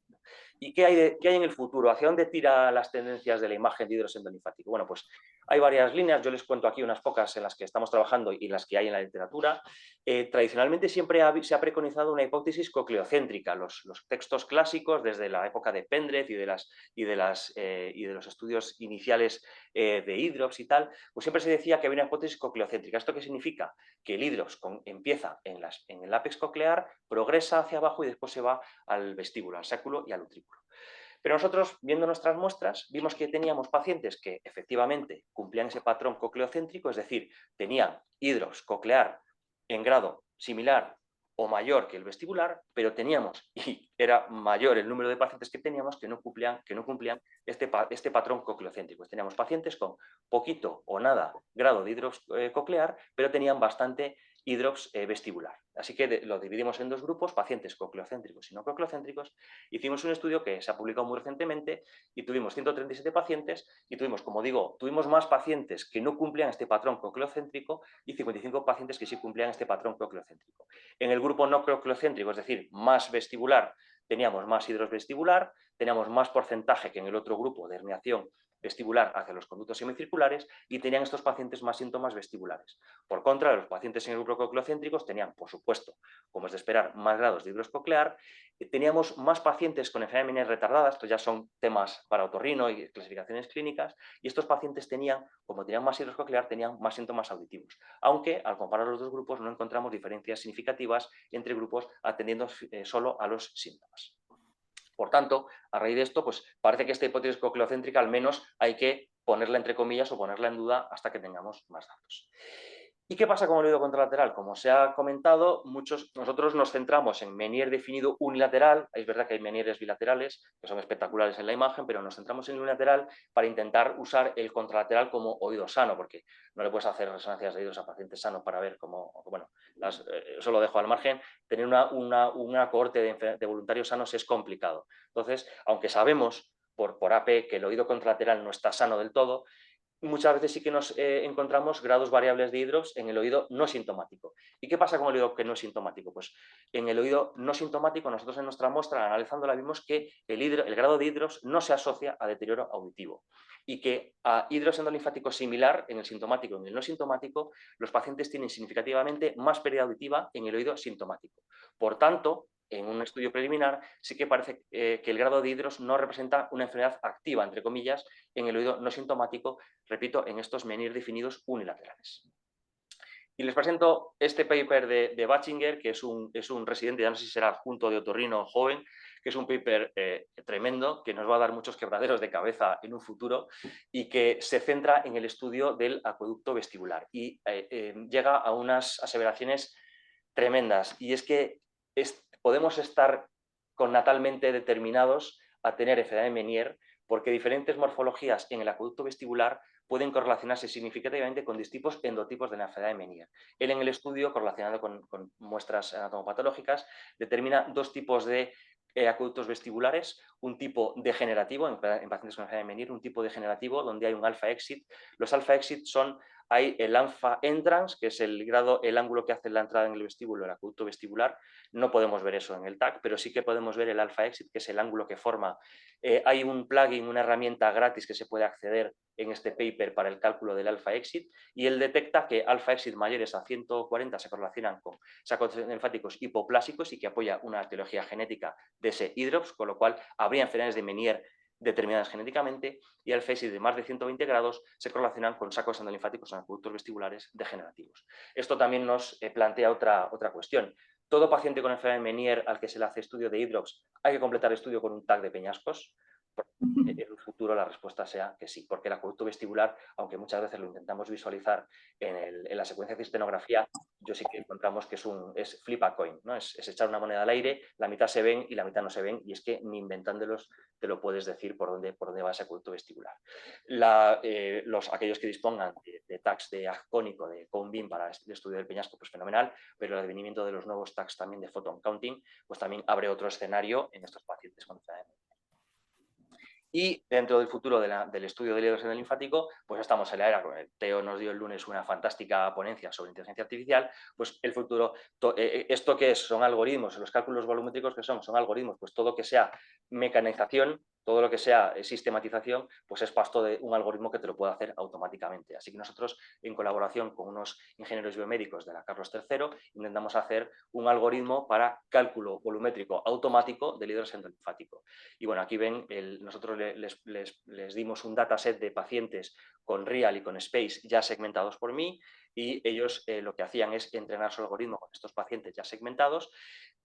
Speaker 2: ¿Y qué hay en el futuro? ¿Hacia dónde tira las tendencias de la imagen de hidrops endolinfático? Bueno, pues hay varias líneas. Yo les cuento aquí unas pocas en las que estamos trabajando y las que hay en la literatura. Tradicionalmente siempre se ha preconizado una hipótesis cocleocéntrica. Los textos clásicos, desde la época de Pendreth y de los estudios iniciales de hidrops y tal, pues siempre se decía que había una hipótesis cocleocéntrica. ¿Esto qué significa? Que el hidrops empieza en el ápex coclear, progresa hacia abajo y después se va al vestíbulo, al sáculo y al utrículo. Pero nosotros, viendo nuestras muestras, vimos que teníamos pacientes que efectivamente cumplían ese patrón cocleocéntrico, es decir, tenían hidrops coclear en grado similar o mayor que el vestibular, pero teníamos, y era mayor el número de pacientes que teníamos que no cumplían este patrón cocleocéntrico. Teníamos pacientes con poquito o nada grado de hidrox coclear, pero tenían bastante hidrox vestibular. Así que lo dividimos en dos grupos, pacientes cocleocéntricos y no cocleocéntricos. Hicimos un estudio que se ha publicado muy recientemente y tuvimos 137 pacientes y tuvimos, como digo, más pacientes que no cumplían este patrón cocleocéntrico y 55 pacientes que sí cumplían este patrón cocleocéntrico. En el grupo no cocleocéntrico, es decir, más vestibular, teníamos más hidrox vestibular, teníamos más porcentaje que en el otro grupo de herniación vestibular hacia los conductos semicirculares y tenían estos pacientes más síntomas vestibulares. Por contra, los pacientes en el grupo cocleocéntricos tenían, por supuesto, como es de esperar, más grados de hidrox coclear, teníamos más pacientes con enfermedad de Meniere retardada, estos ya son temas para otorrino y clasificaciones clínicas, y estos pacientes tenían, como tenían más hidrox coclear, tenían más síntomas auditivos. Aunque, al comparar los dos grupos, no encontramos diferencias significativas entre grupos atendiendo solo a los síntomas. Por tanto, a raíz de esto, pues parece que esta hipótesis cocleocéntrica al menos hay que ponerla entre comillas o ponerla en duda hasta que tengamos más datos. ¿Y qué pasa con el oído contralateral? Como se ha comentado, nosotros nos centramos en Meniere definido unilateral. Es verdad que hay Menieres bilaterales, que son espectaculares en la imagen, pero nos centramos en unilateral para intentar usar el contralateral como oído sano, porque no le puedes hacer resonancias de oídos a pacientes sanos para ver cómo, bueno, eso lo dejo al margen. Tener una cohorte de voluntarios sanos es complicado. Entonces, aunque sabemos por AP que el oído contralateral no está sano del todo, muchas veces sí que nos encontramos grados variables de hidrox en el oído no sintomático. ¿Y qué pasa con el oído que no es sintomático? Pues en el oído no sintomático, nosotros en nuestra muestra, analizándola, vimos que el grado de hidrox no se asocia a deterioro auditivo y que a hidrox endolinfático similar en el sintomático y en el no sintomático, los pacientes tienen significativamente más pérdida auditiva en el oído sintomático. Por tanto, en un estudio preliminar, sí que parece que el grado de hidrox no representa una enfermedad activa, entre comillas, en el oído no sintomático, repito, en estos Meniere definidos unilaterales. Y les presento este paper de Batchinger, que es un residente, ya no sé si será adjunto de otorrino joven, que es un paper tremendo, que nos va a dar muchos quebraderos de cabeza en un futuro y que se centra en el estudio del acueducto vestibular y llega a unas aseveraciones tremendas. Y es que podemos estar connatalmente determinados a tener enfermedad de Meniere porque diferentes morfologías en el acueducto vestibular pueden correlacionarse significativamente con distintos endotipos de la enfermedad de Meniere. Él en el estudio, correlacionado con muestras anatomopatológicas, determina dos tipos de acueductos vestibulares, un tipo degenerativo en pacientes con enfermedad de Meniere, un tipo degenerativo donde hay un alfa exit. Los alfa exit hay el alfa entrance, que es el ángulo que hace la entrada en el vestíbulo, el acueducto vestibular. No podemos ver eso en el TAC, pero sí que podemos ver el alfa exit, que es el ángulo que forma. Hay un plugin, una herramienta gratis que se puede acceder en este paper para el cálculo del alfa exit, y él detecta que alfa exit mayores a 140 se correlacionan con sacos linfáticos hipoplásicos y que apoya una etiología genética de ese hidrox, con lo cual habría enfermedades de Meniere determinadas genéticamente, y alfa exit de más de 120 grados se correlacionan con sacos endolinfáticos en acueductos vestibulares degenerativos. Esto también nos plantea otra cuestión. Todo paciente con enfermedad de Meniere al que se le hace estudio de hidrox hay que completar estudio con un TAC de peñascos. En el futuro la respuesta sea que sí, porque el acueducto vestibular, aunque muchas veces lo intentamos visualizar en la secuencia de cistenografía, yo sí que encontramos que es flip a coin, ¿no? Es echar una moneda al aire, la mitad se ven y la mitad no se ven, y es que ni inventándolos te lo puedes decir por dónde va ese acueducto vestibular. Aquellos que dispongan de tags de agcónico, de cone beam para el estudio del peñasco, pues fenomenal, pero el advenimiento de los nuevos tags también de photon counting, pues también abre otro escenario en estos pacientes con enfermedad. Y dentro del futuro del estudio del hidrógeno linfático, pues estamos en la era, Teo nos dio el lunes una fantástica ponencia sobre inteligencia artificial, pues el futuro, ¿esto qué es? Son algoritmos, los cálculos volumétricos que son algoritmos, pues todo que sea mecanización, todo lo que sea sistematización, pues es pasto de un algoritmo que te lo puede hacer automáticamente. Así que nosotros, en colaboración con unos ingenieros biomédicos de la Carlos III, intentamos hacer un algoritmo para cálculo volumétrico automático del hidrógeno linfático. Y bueno, aquí ven, nosotros les dimos un dataset de pacientes con Real y con Space ya segmentados por mí, y ellos lo que hacían es entrenar su algoritmo con estos pacientes ya segmentados.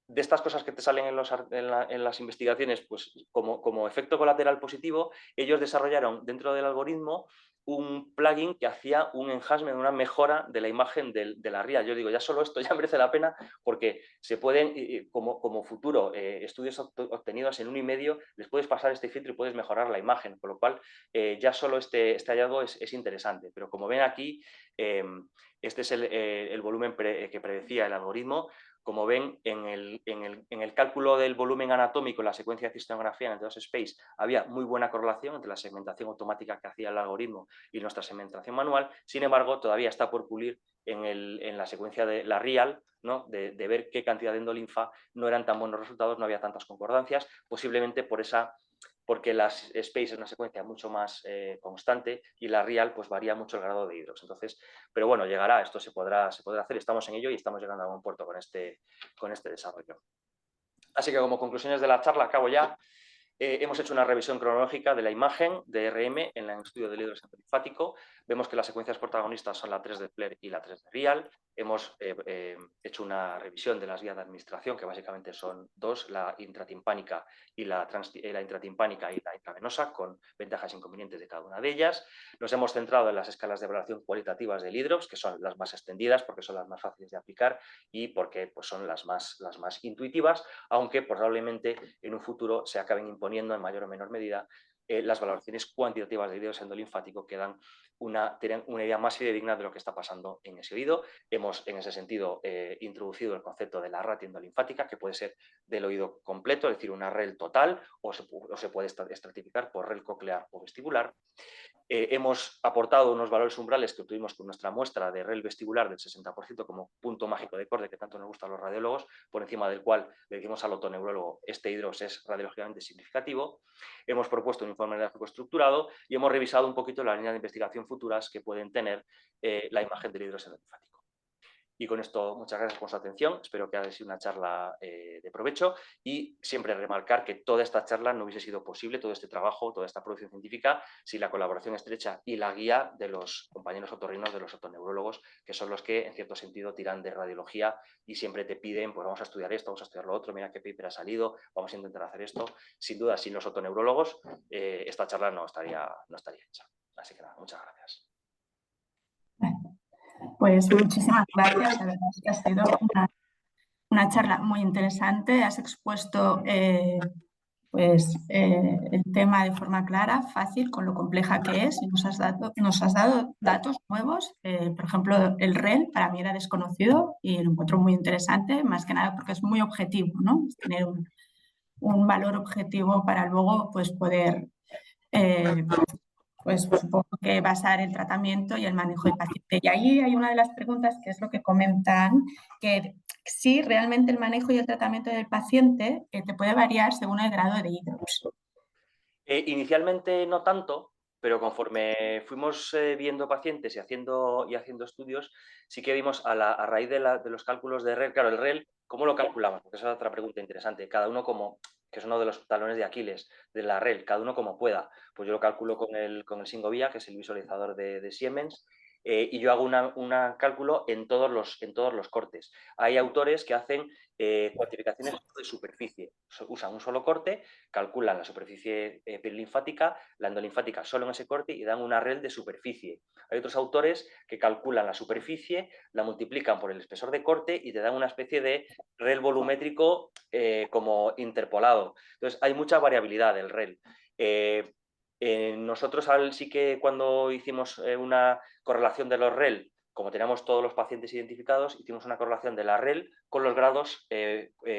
Speaker 2: De estas cosas que te salen en las investigaciones, pues como efecto colateral positivo, ellos desarrollaron dentro del algoritmo un plugin que hacía un enhancement, una mejora de la imagen de la RIA. Yo digo, ya solo esto ya merece la pena porque se pueden, como futuro, estudios obtenidos en 1,5, les puedes pasar este filtro y puedes mejorar la imagen, con lo cual ya solo este hallazgo es interesante. Pero como ven aquí, este es el volumen que predecía el algoritmo. Como ven, en el cálculo del volumen anatómico, en la secuencia de cistografía entre dos space, había muy buena correlación entre la segmentación automática que hacía el algoritmo y nuestra segmentación manual. Sin embargo, todavía está por pulir en la secuencia de la real, ¿no? de ver qué cantidad de endolinfa no eran tan buenos resultados, no había tantas concordancias, posiblemente porque las space es una secuencia mucho más constante y la real pues varía mucho el grado de hidrox. Entonces, pero bueno, llegará, esto se podrá hacer, estamos en ello y estamos llegando a buen puerto con este desarrollo. Así que como conclusiones de la charla, acabo ya. Hemos hecho una revisión cronológica de la imagen de RM en el estudio del hidrox linfático. Vemos que las secuencias protagonistas son la 3 de FLAIR y la 3 de RIAL. Hemos hecho una revisión de las guías de administración, que básicamente son dos, la intratimpánica y la intratimpánica y la intravenosa, con ventajas e inconvenientes de cada una de ellas. Nos hemos centrado en las escalas de evaluación cualitativas del hidrox, que son las más extendidas porque son las más fáciles de aplicar y porque pues, son las más intuitivas, aunque probablemente en un futuro se acaben imponiendo en mayor o menor medida las valoraciones cuantitativas de hidrox endolinfático, que dan una idea más fidedigna de lo que está pasando en ese oído. Hemos, en ese sentido, introducido el concepto de la ratio endolinfática, que puede ser del oído completo, es decir, una REL total, o se puede estratificar por REL coclear o vestibular. Hemos aportado unos valores umbrales que obtuvimos con nuestra muestra de REL vestibular del 60% como punto mágico de corte que tanto nos gusta a los radiólogos, por encima del cual le decimos al otoneurólogo este hidrox es radiológicamente significativo. Hemos propuesto un informe gráfico estructurado y hemos revisado un poquito las líneas de investigación futuras que pueden tener la imagen del hidrox endolinfático. Y con esto, muchas gracias por su atención. Espero que haya sido una charla de provecho y siempre remarcar que toda esta charla no hubiese sido posible, todo este trabajo, toda esta producción científica, sin la colaboración estrecha y la guía de los compañeros otorrinos, de los otoneurólogos, que son los que, en cierto sentido, tiran de radiología y siempre te piden, pues vamos a estudiar esto, vamos a estudiar lo otro, mira qué paper ha salido, vamos a intentar hacer esto. Sin duda, sin los otoneurólogos, esta charla no estaría hecha. Así que nada, muchas gracias.
Speaker 1: Pues muchísimas gracias, la verdad es que ha sido una charla muy interesante, has expuesto el tema de forma clara, fácil, con lo compleja que es, y nos has dado datos nuevos, por ejemplo, el REL para mí era desconocido y lo encuentro muy interesante, más que nada porque es muy objetivo, ¿no? Es tener un valor objetivo para luego pues, poder pues supongo que basar el tratamiento y el manejo del paciente. Y ahí hay una de las preguntas que es lo que comentan, que si realmente el manejo y el tratamiento del paciente te puede variar según el grado de hidrox.
Speaker 2: Inicialmente no tanto, pero conforme fuimos viendo pacientes y haciendo estudios, sí que vimos a raíz de los cálculos de REL, claro, el REL, ¿cómo lo calculamos? Porque esa es otra pregunta interesante. Cada uno que es uno de los talones de Aquiles de la REL, cada uno como pueda. Pues yo lo calculo con el Singovia, que es el visualizador de Siemens, y yo hago un cálculo en todos los cortes. Hay autores que hacen cuantificaciones de superficie. Usan un solo corte, calculan la superficie perilinfática, la endolinfática solo en ese corte y dan una REL de superficie. Hay otros autores que calculan la superficie, la multiplican por el espesor de corte y te dan una especie de REL volumétrico como interpolado. Entonces, hay mucha variabilidad del REL. Nosotros sí que cuando hicimos una correlación de los REL, como teníamos todos los pacientes identificados, hicimos una correlación de la REL con los grados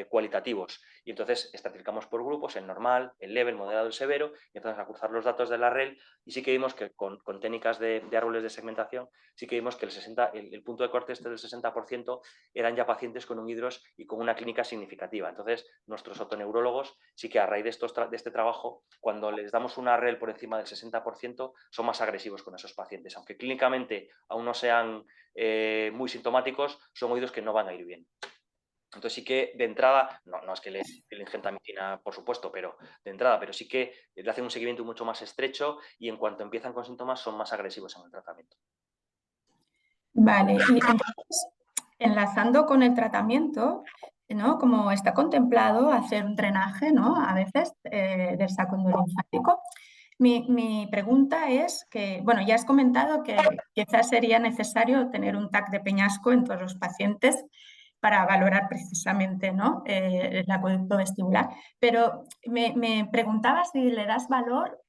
Speaker 2: cualitativos. Y entonces estratificamos por grupos, el normal, el leve, el moderado, el severo, y entonces a cruzar los datos de la REL, y sí que vimos que con técnicas de árboles de segmentación, sí que vimos que el punto de corte del 60% eran ya pacientes con un hidrox y con una clínica significativa. Entonces, nuestros otoneurólogos sí que a raíz de este trabajo, cuando les damos una REL por encima del 60%, son más agresivos con esos pacientes. Aunque clínicamente aún no sean muy sintomáticos, son oídos que no van a ir bien. Entonces sí que de entrada, no es que le gentamicina, por supuesto, pero de entrada, pero sí que le hacen un seguimiento mucho más estrecho y en cuanto empiezan con síntomas son más agresivos en el tratamiento.
Speaker 1: Vale, y entonces, enlazando con el tratamiento, ¿no? Como está contemplado hacer un drenaje, ¿no? A veces del saco endolinfático, Mi pregunta es que, bueno, ya has comentado que quizás sería necesario tener un TAC de peñasco en todos los pacientes para valorar precisamente, ¿no? El acueducto vestibular, pero me preguntaba si le das valor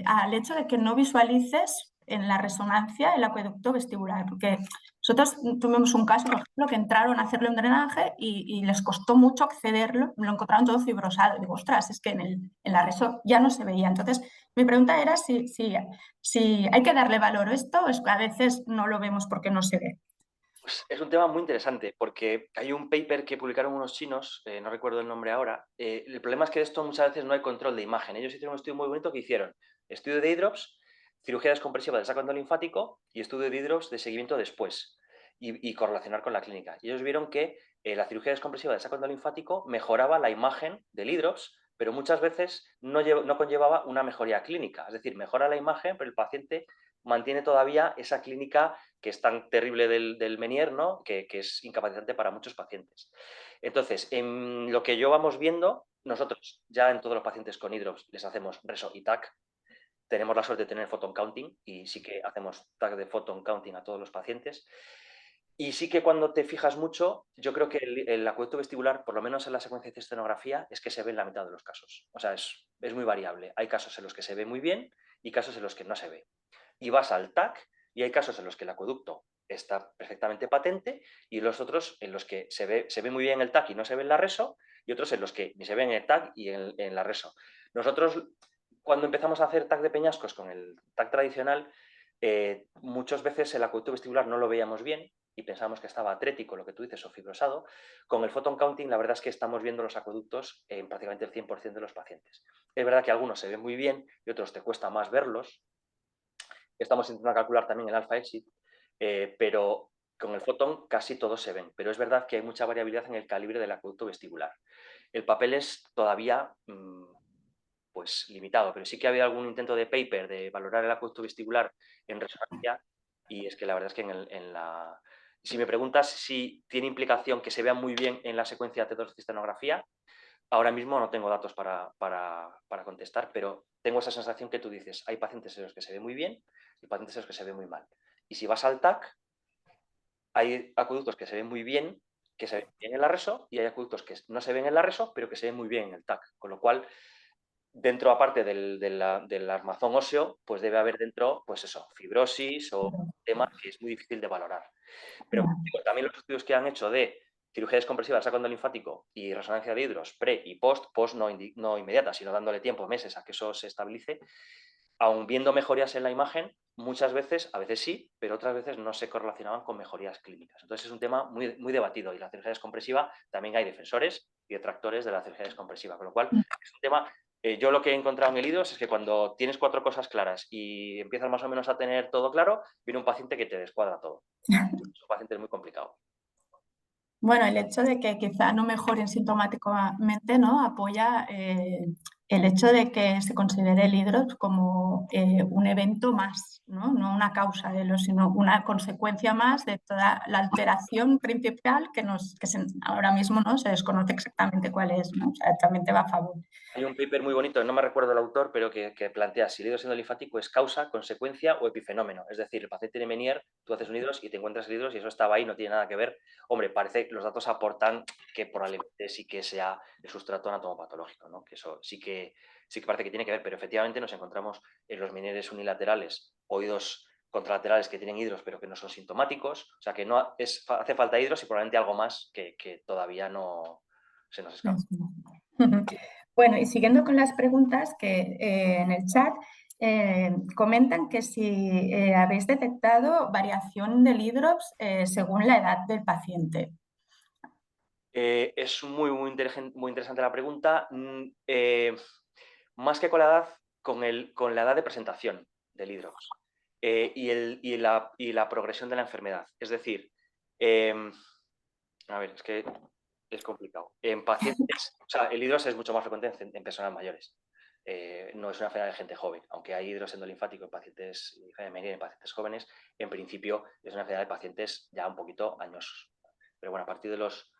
Speaker 1: al hecho de que no visualices en la resonancia el acueducto vestibular, porque nosotros tuvimos un caso, por ejemplo, que entraron a hacerle un drenaje y les costó mucho accederlo, lo encontraron todo fibrosado. Y digo, ostras, es que en la reso ya no se veía. Entonces, mi pregunta era si hay que darle valor a esto o es que a veces no lo vemos porque no se ve.
Speaker 2: Pues es un tema muy interesante porque hay un paper que publicaron unos chinos, no recuerdo el nombre ahora. El problema es que de esto muchas veces no hay control de imagen. Ellos hicieron un estudio muy bonito que hicieron estudio de hidrops, cirugía descompresiva del saco endolinfático y estudio de hidrops de seguimiento después y correlacionar con la clínica. Y ellos vieron que la cirugía descompresiva del saco endolinfático mejoraba la imagen del hidrops, pero muchas veces no conllevaba una mejoría clínica. Es decir, mejora la imagen, pero el paciente mantiene todavía esa clínica que es tan terrible del Menier, ¿no? Que es incapacitante para muchos pacientes. Entonces, en lo que yo vamos viendo, nosotros ya en todos los pacientes con hidrops les hacemos reso y TAC. Tenemos la suerte de tener photon counting y sí que hacemos TAC de photon counting a todos los pacientes. Y sí que cuando te fijas mucho, yo creo que el acueducto vestibular, por lo menos en la secuencia de estenografía, es que se ve en la mitad de los casos. O sea, es muy variable. Hay casos en los que se ve muy bien y casos en los que no se ve. Y vas al TAC y hay casos en los que el acueducto está perfectamente patente y los otros en los que se ve muy bien el TAC y no se ve en la reso y otros en los que ni se ve en el TAC y en la reso. Nosotros, cuando empezamos a hacer TAC de peñascos con el TAC tradicional, muchas veces el acueducto vestibular no lo veíamos bien y pensábamos que estaba atrético, lo que tú dices, o fibrosado. Con el photon counting, la verdad es que estamos viendo los acueductos en prácticamente el 100% de los pacientes. Es verdad que algunos se ven muy bien y otros te cuesta más verlos. Estamos intentando calcular también el alfa exit, pero con el photon casi todos se ven. Pero es verdad que hay mucha variabilidad en el calibre del acueducto vestibular. El papel es todavía pues limitado, pero sí que ha habido algún intento de paper de valorar el acueducto vestibular en resonancia y es que la verdad es que si me preguntas si tiene implicación que se vea muy bien en la secuencia de cistanografía, ahora mismo no tengo datos para contestar, pero tengo esa sensación que tú dices, hay pacientes en los que se ve muy bien y pacientes en los que se ve muy mal. Y si vas al TAC, hay acueductos que se ven muy bien, que se ven bien en la reso, y hay acueductos que no se ven en la reso, pero que se ven muy bien en el TAC. Con lo cual, dentro, aparte del armazón óseo, pues debe haber dentro, pues eso, fibrosis o temas que es muy difícil de valorar. Pero digo, también los estudios que han hecho de cirugía descompresiva del saco endolinfático y resonancia de hidros pre y post no inmediata, sino dándole tiempo, meses, a que eso se estabilice, aun viendo mejorías en la imagen, muchas veces, a veces sí, pero otras veces no se correlacionaban con mejorías clínicas. Entonces es un tema muy, muy debatido y la cirugía descompresiva también hay defensores y detractores de la cirugía descompresiva, con lo cual es un tema. Yo lo que he encontrado en el IDOS es que cuando tienes 4 cosas claras y empiezas más o menos a tener todo claro, viene un paciente que te descuadra todo. Es un paciente muy complicado.
Speaker 1: Bueno, el hecho de que quizá no mejoren sintomáticamente, ¿no? Apoya el hecho de que se considere el hidrops como un evento más, ¿no? No una causa de lo, sino una consecuencia más de toda la alteración principal ahora mismo no se desconoce exactamente cuál es, ¿no? O sea, también te va a favor.
Speaker 2: Hay un paper muy bonito, no me recuerdo el autor, pero que plantea si el hidros endolinfático es causa, consecuencia o epifenómeno. Es decir, el paciente tiene Menier, tú haces un hidros y te encuentras el hidros y eso estaba ahí, no tiene nada que ver. Hombre, parece que los datos aportan que probablemente sí que sea el sustrato anatomopatológico, ¿no? Que eso sí que parece que tiene que ver, pero efectivamente nos encontramos en los Menieres unilaterales o hidros contralaterales que tienen hidros pero que no son sintomáticos. O sea que no hace falta hidros y probablemente algo más que todavía no se nos escapa.
Speaker 1: Bueno, y siguiendo con las preguntas que en el chat comentan que si habéis detectado variación del hidrops según la edad del paciente.
Speaker 2: Es muy interesante la pregunta. Más que con la edad, con la edad de presentación del hidrops y la progresión de la enfermedad. Es decir, a ver, es que es complicado. En pacientes, o sea, el hidrops es mucho más frecuente en personas mayores. No es una enfermedad de gente joven, aunque hay hidrops endolinfático en pacientes, en pacientes jóvenes, en principio es una enfermedad de pacientes ya un poquito años. Pero bueno, a partir de los,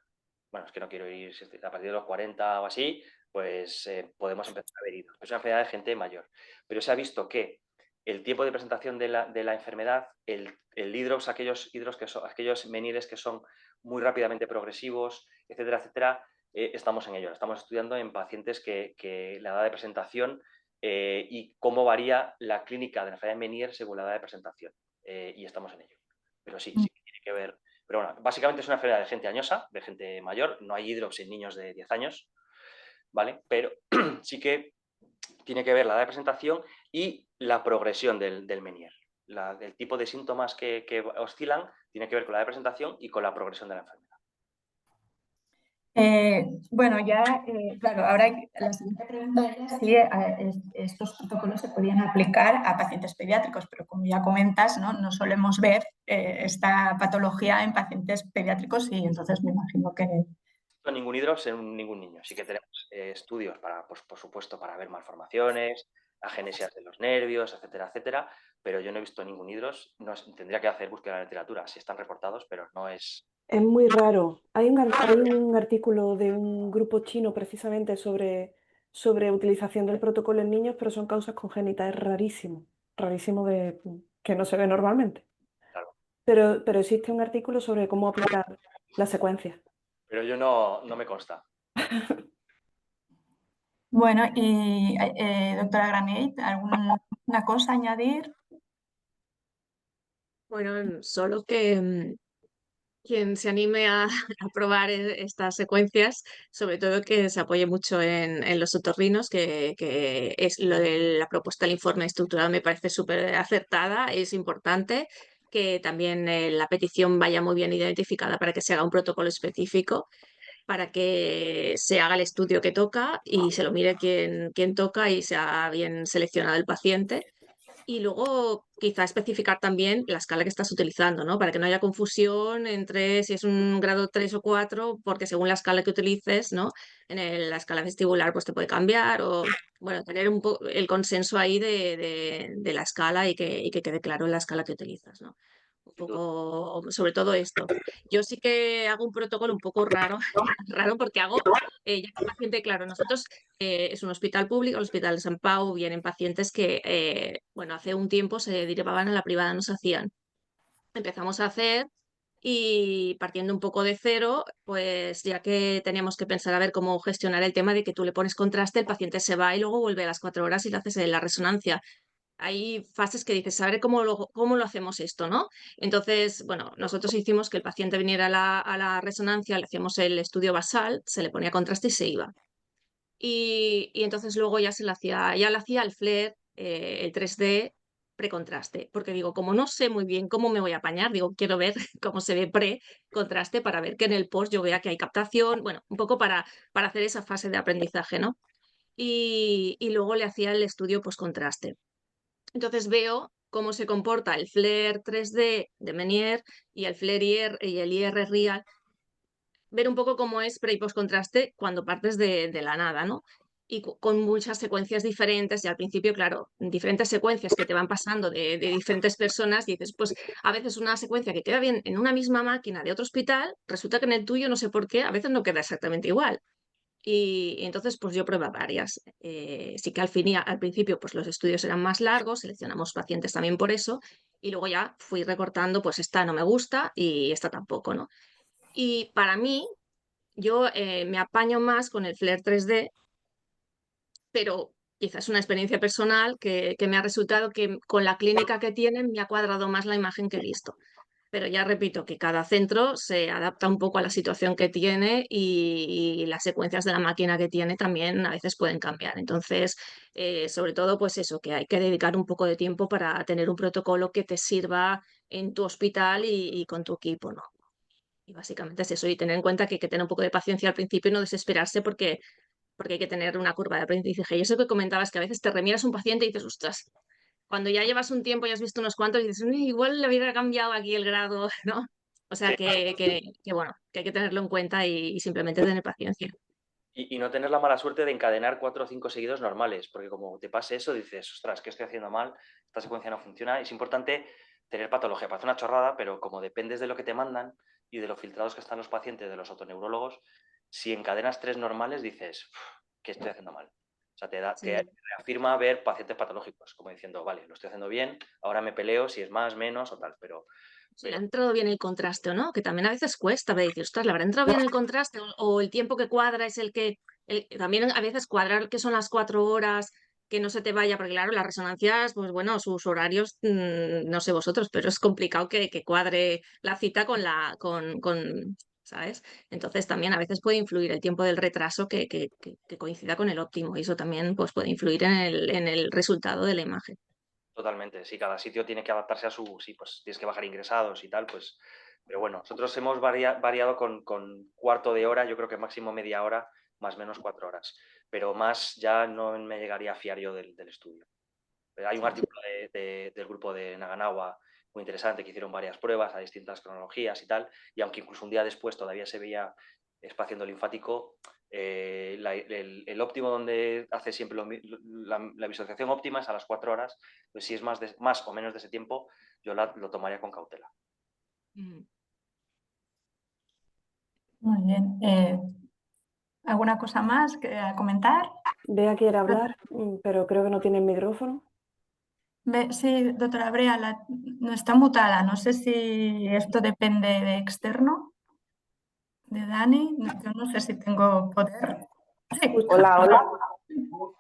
Speaker 2: bueno, es que no quiero ir, a partir de los 40 o así, pues podemos empezar a ver hidros. Es una enfermedad de gente mayor. Pero se ha visto que el tiempo de presentación de la enfermedad, el hidrops, aquellos menires que son muy rápidamente progresivos, etcétera, etcétera, estamos en ello. Estamos estudiando en pacientes que la edad de presentación y cómo varía la clínica de la enfermedad de Menier según la edad de presentación. Y estamos en ello. Pero sí, sí que tiene que ver. Pero bueno, básicamente es una enfermedad de gente añosa, de gente mayor. No hay hidrops en niños de 10 años, ¿vale? Pero sí que tiene que ver la edad de presentación y la progresión del Menier. El tipo de síntomas que oscilan tiene que ver con la edad de presentación y con la progresión de la enfermedad.
Speaker 1: Bueno, ya, claro, ahora la siguiente pregunta es si estos protocolos se podían aplicar a pacientes pediátricos, pero como ya comentas, no solemos ver esta patología en pacientes pediátricos y entonces me imagino que...
Speaker 2: No ningún hidrops en ningún niño. Sí que tenemos estudios para, pues, por supuesto, para ver malformaciones, agénesis de los nervios, etcétera, etcétera, pero yo no he visto ningún hidrops. No tendría que hacer búsqueda en la literatura, si están reportados, pero no es...
Speaker 3: Es muy raro. Hay un artículo de un grupo chino precisamente sobre utilización del protocolo en niños, pero son causas congénitas. Es rarísimo, rarísimo que no se ve normalmente.
Speaker 2: Claro.
Speaker 3: Pero existe un artículo sobre cómo aplicar la secuencia.
Speaker 2: Pero yo no me consta.
Speaker 1: Bueno, y doctora Graneit, ¿alguna cosa a añadir?
Speaker 4: Bueno, solo que quien se anime a, a probar estas secuencias, sobre todo que se apoye mucho en los otorrinos, que es lo de la propuesta del informe estructurado me parece súper acertada, es importante que también la petición vaya muy bien identificada para que se haga un protocolo específico, para que se haga el estudio que toca y se lo mire quien toca y sea bien seleccionado el paciente. Y luego quizá especificar también la escala que estás utilizando, ¿no? Para que no haya confusión entre si es un grado 3 o 4, porque según la escala que utilices, ¿no? La escala vestibular pues te puede cambiar o, bueno, tener un poco el consenso ahí de la escala y que quede claro la escala que utilizas, ¿no? Un poco, sobre todo esto. Yo sí que hago un protocolo un poco raro, raro porque hago, ya que el paciente, claro, nosotros es un hospital público, el Hospital de San Pau, vienen pacientes que, bueno, hace un tiempo se derivaban a la privada, nos hacían. Empezamos a hacer y partiendo un poco de cero, pues ya que teníamos que pensar a ver cómo gestionar el tema de que tú le pones contraste, el paciente se va y luego vuelve a las 4 horas y le haces la resonancia. Hay fases que dices, a ver cómo lo hacemos esto, ¿no? Entonces, bueno, nosotros hicimos que el paciente viniera a la resonancia, le hacíamos el estudio basal, se le ponía contraste y se iba. Y entonces luego ya le hacía el FLAIR, el 3D precontraste, porque digo, como no sé muy bien cómo me voy a apañar, digo, quiero ver cómo se ve pre-contraste para ver que en el post yo vea que hay captación, bueno, un poco para hacer esa fase de aprendizaje, ¿no? Y luego le hacía el estudio post-contraste. Entonces veo cómo se comporta el FLAIR 3D de Menier y el FLAIR y el IR Real, ver un poco cómo es pre y post contraste cuando partes de la nada, ¿no? Y con muchas secuencias diferentes y al principio, claro, diferentes secuencias que te van pasando de diferentes personas y dices, pues a veces una secuencia que queda bien en una misma máquina de otro hospital, resulta que en el tuyo, no sé por qué, a veces no queda exactamente igual. Y entonces, pues yo prueba varias. Sí que al principio, pues los estudios eran más largos, seleccionamos pacientes también por eso, y luego ya fui recortando, pues esta no me gusta y esta tampoco, ¿no? Y para mí, yo me apaño más con el Flair 3D, pero quizás es una experiencia personal que me ha resultado que con la clínica que tienen me ha cuadrado más la imagen que he visto. Pero ya repito que cada centro se adapta un poco a la situación que tiene y las secuencias de la máquina que tiene también a veces pueden cambiar. Entonces, sobre todo, pues eso, que hay que dedicar un poco de tiempo para tener un protocolo que te sirva en tu hospital y con tu equipo, ¿no? Y básicamente es eso, y tener en cuenta que hay que tener un poco de paciencia al principio y no desesperarse porque hay que tener una curva de aprendizaje. Y eso que comentabas, que a veces te remieras un paciente y dices, ostras, cuando ya llevas un tiempo y has visto unos cuantos, dices, igual le hubiera cambiado aquí el grado, ¿no? O sea
Speaker 2: Sí.
Speaker 4: que bueno, que hay que tenerlo en cuenta y simplemente tener paciencia.
Speaker 2: Y no tener la mala suerte de encadenar 4 o 5 seguidos normales, porque como te pase eso, dices, ostras, ¿qué estoy haciendo mal? Esta secuencia no funciona. Es importante tener patología. Parece una chorrada, pero como dependes de lo que te mandan y de lo filtrados que están los pacientes, de los otoneurólogos, si encadenas 3 normales, dices, qué estoy haciendo mal. O sea, te
Speaker 4: Sí.
Speaker 2: reafirma ver pacientes patológicos, como diciendo, vale, lo estoy haciendo bien, ahora me peleo si es más, menos o tal, pero...
Speaker 4: Si le ha entrado bien el contraste o no, que también a veces cuesta, ver, decir, ostras, ¿le habrá entrado bien el contraste? O el tiempo que cuadra es el que... también a veces cuadrar que son las 4 horas, que no se te vaya, porque claro, las resonancias, pues bueno, sus horarios, no sé vosotros, pero es complicado que cuadre la cita ¿sabes? Entonces también a veces puede influir el tiempo del retraso que coincida con el óptimo y eso también pues, puede influir en el resultado de la imagen.
Speaker 2: Totalmente, sí, cada sitio tiene que adaptarse a su... Sí, pues tienes que bajar ingresados y tal, pues... Pero bueno, nosotros hemos variado con cuarto de hora, yo creo que máximo media hora, más o menos 4 horas. Pero más ya no me llegaría a fiar yo del estudio. Hay un artículo del grupo de Naganawa muy interesante, que hicieron varias pruebas a distintas cronologías y tal, y aunque incluso un día después todavía se veía espacio endolinfático, el óptimo donde hace siempre la visualización óptima es a las 4 horas, pues si es más o menos de ese tiempo, yo lo tomaría con cautela.
Speaker 1: Muy bien. ¿Alguna cosa más que comentar?
Speaker 3: Bea quiere hablar, pero creo que no tiene el micrófono.
Speaker 1: Sí, doctora Brea, no está mutada. No sé si esto depende de externo, de Dani. Yo no sé si tengo poder. Sí.
Speaker 5: Hola, hola.
Speaker 1: Hola.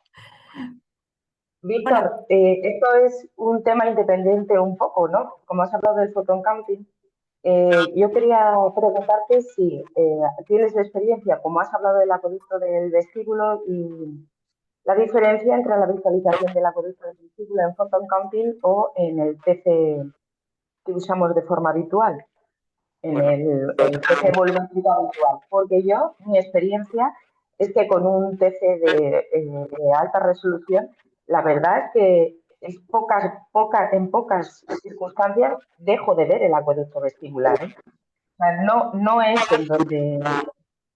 Speaker 5: Víctor, esto es un tema independiente un poco, ¿no? Como has hablado del photon counting, yo quería preguntarte si tienes experiencia, como has hablado del acueducto del vestíbulo y la diferencia entre la visualización del acueducto del vestíbulo en photon counting o en el TC que usamos de forma habitual, en
Speaker 2: Bueno.
Speaker 5: el TC volumétrico habitual. Porque yo, mi experiencia es que con un TC de alta resolución, la verdad es que es en pocas circunstancias dejo de ver el acueducto vestibular, ¿eh? O sea, no es en donde,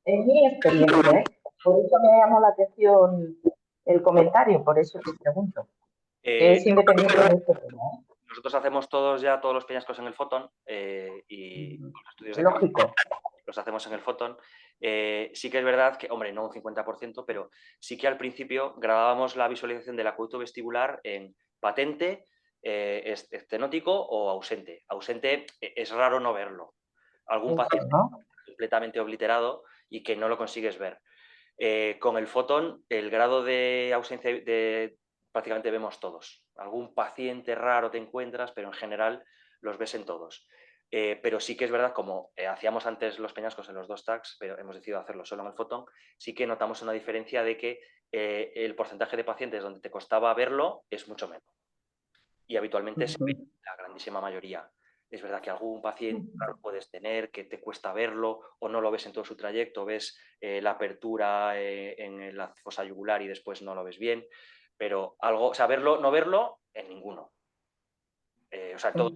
Speaker 5: en mi experiencia, ¿eh? Por eso me llamó la atención el comentario, por eso te pregunto. Es independiente de este tema, ¿eh?
Speaker 2: Nosotros hacemos todos los peñascos en el Photon y los estudios de campo
Speaker 5: Lógico.
Speaker 2: los hacemos en el Photon. Sí que es verdad que, hombre, no un 50%, pero sí que al principio grabábamos la visualización del acueducto vestibular en patente, estenótico o ausente. Ausente es raro no verlo. Algún paciente
Speaker 5: ¿No?
Speaker 2: completamente obliterado y que no lo consigues ver. Con el Photon, el grado de ausencia prácticamente vemos todos. Algún paciente raro te encuentras, pero en general los ves en todos. Pero sí que es verdad, como hacíamos antes los peñascos en los 2 tags, pero hemos decidido hacerlo solo en el Photon, sí que notamos una diferencia de que el porcentaje de pacientes donde te costaba verlo es mucho menos. Y habitualmente se ve la grandísima mayoría. Es verdad que algún paciente claro, puedes tener que te cuesta verlo o no lo ves en todo su trayecto, ves la apertura en la fosa yugular y después no lo ves bien, pero algo, o sea, verlo, no verlo, en ninguno. O sea, todo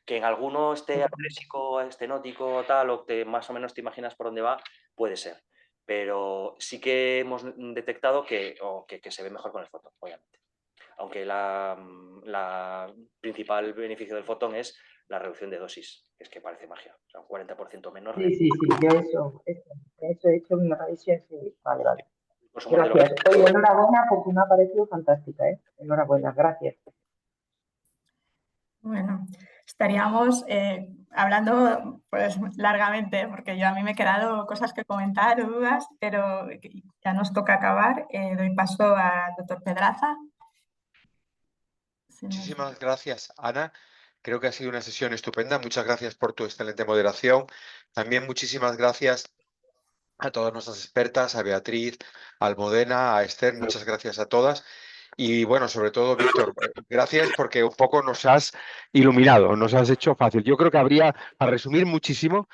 Speaker 2: que en alguno esté atrésico, estenótico, tal, o que más o menos te imaginas por dónde va, puede ser. Pero sí que hemos detectado que se ve mejor con el Photon, obviamente. Aunque la principal beneficio del Photon es la reducción de dosis, que es que parece magia. O sea, un 40% menos.
Speaker 5: Sí, yo eso he hecho una revisión, sí, vale.
Speaker 2: Consumos
Speaker 5: Gracias. Oye, enhorabuena porque me ha parecido fantástica, ¿eh? Enhorabuena, gracias.
Speaker 1: Bueno, estaríamos hablando pues largamente, porque a mí me he quedado cosas que comentar o dudas, pero ya nos toca acabar. Doy paso al doctor Pedraza.
Speaker 6: Muchísimas gracias, Ana. Creo que ha sido una sesión estupenda. Muchas gracias por tu excelente moderación. También muchísimas gracias a todas nuestras expertas, a Beatriz, a Almudena, a Esther. Muchas gracias a todas. Y bueno, sobre todo, Víctor, gracias porque un poco nos has iluminado, nos has hecho fácil. Yo creo que habría, para resumir muchísimo,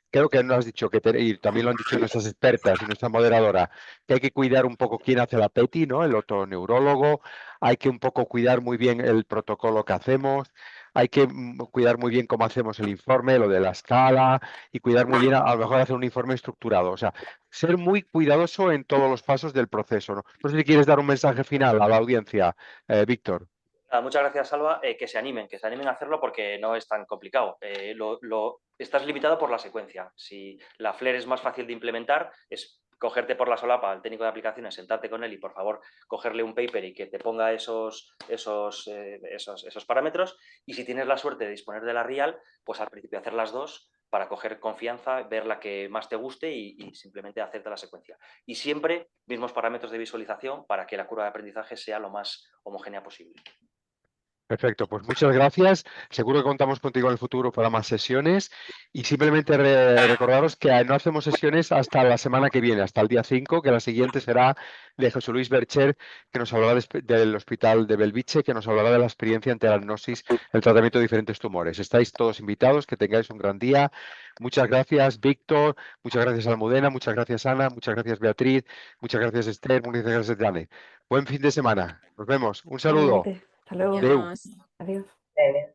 Speaker 6: creo que nos has dicho que, y también lo han dicho nuestras expertas y nuestra moderadora, que hay que cuidar un poco quién hace la PETI, ¿no? El otoneurólogo, hay que un poco cuidar muy bien el protocolo que hacemos, hay que cuidar muy bien cómo hacemos el informe, lo de la escala, y cuidar muy bien, a lo mejor hacer un informe estructurado. O sea, ser muy cuidadoso en todos los pasos del proceso, ¿no? No sé si quieres dar un mensaje final a la audiencia, Víctor.
Speaker 2: Muchas gracias, Salva. Que se animen a hacerlo porque no es tan complicado. Estás limitado por la secuencia. Si la FLAIR es más fácil de implementar, es cogerte por la solapa al técnico de aplicaciones, sentarte con él y por favor cogerle un paper y que te ponga esos parámetros. Y si tienes la suerte de disponer de la Real, pues al principio hacer las dos para coger confianza, ver la que más te guste y simplemente hacerte la secuencia. Y siempre mismos parámetros de visualización para que la curva de aprendizaje sea lo más homogénea posible.
Speaker 6: Perfecto, pues muchas gracias. Seguro que contamos contigo en el futuro para más sesiones y simplemente recordaros que no hacemos sesiones hasta la semana que viene, hasta el día 5, que la siguiente será de José Luis Bercher, que nos hablará del Hospital de Belviche, que nos hablará de la experiencia en telannosis, el tratamiento de diferentes tumores. Estáis todos invitados, que tengáis un gran día. Muchas gracias, Víctor, muchas gracias, Almudena, muchas gracias, Ana, muchas gracias, Beatriz, muchas gracias, Esther, muchas gracias, Dani. Buen fin de semana. Nos vemos. Un saludo.
Speaker 3: Igualmente. Hasta luego.
Speaker 6: Adeu.
Speaker 4: Adiós.
Speaker 3: Adiós.
Speaker 5: Bien.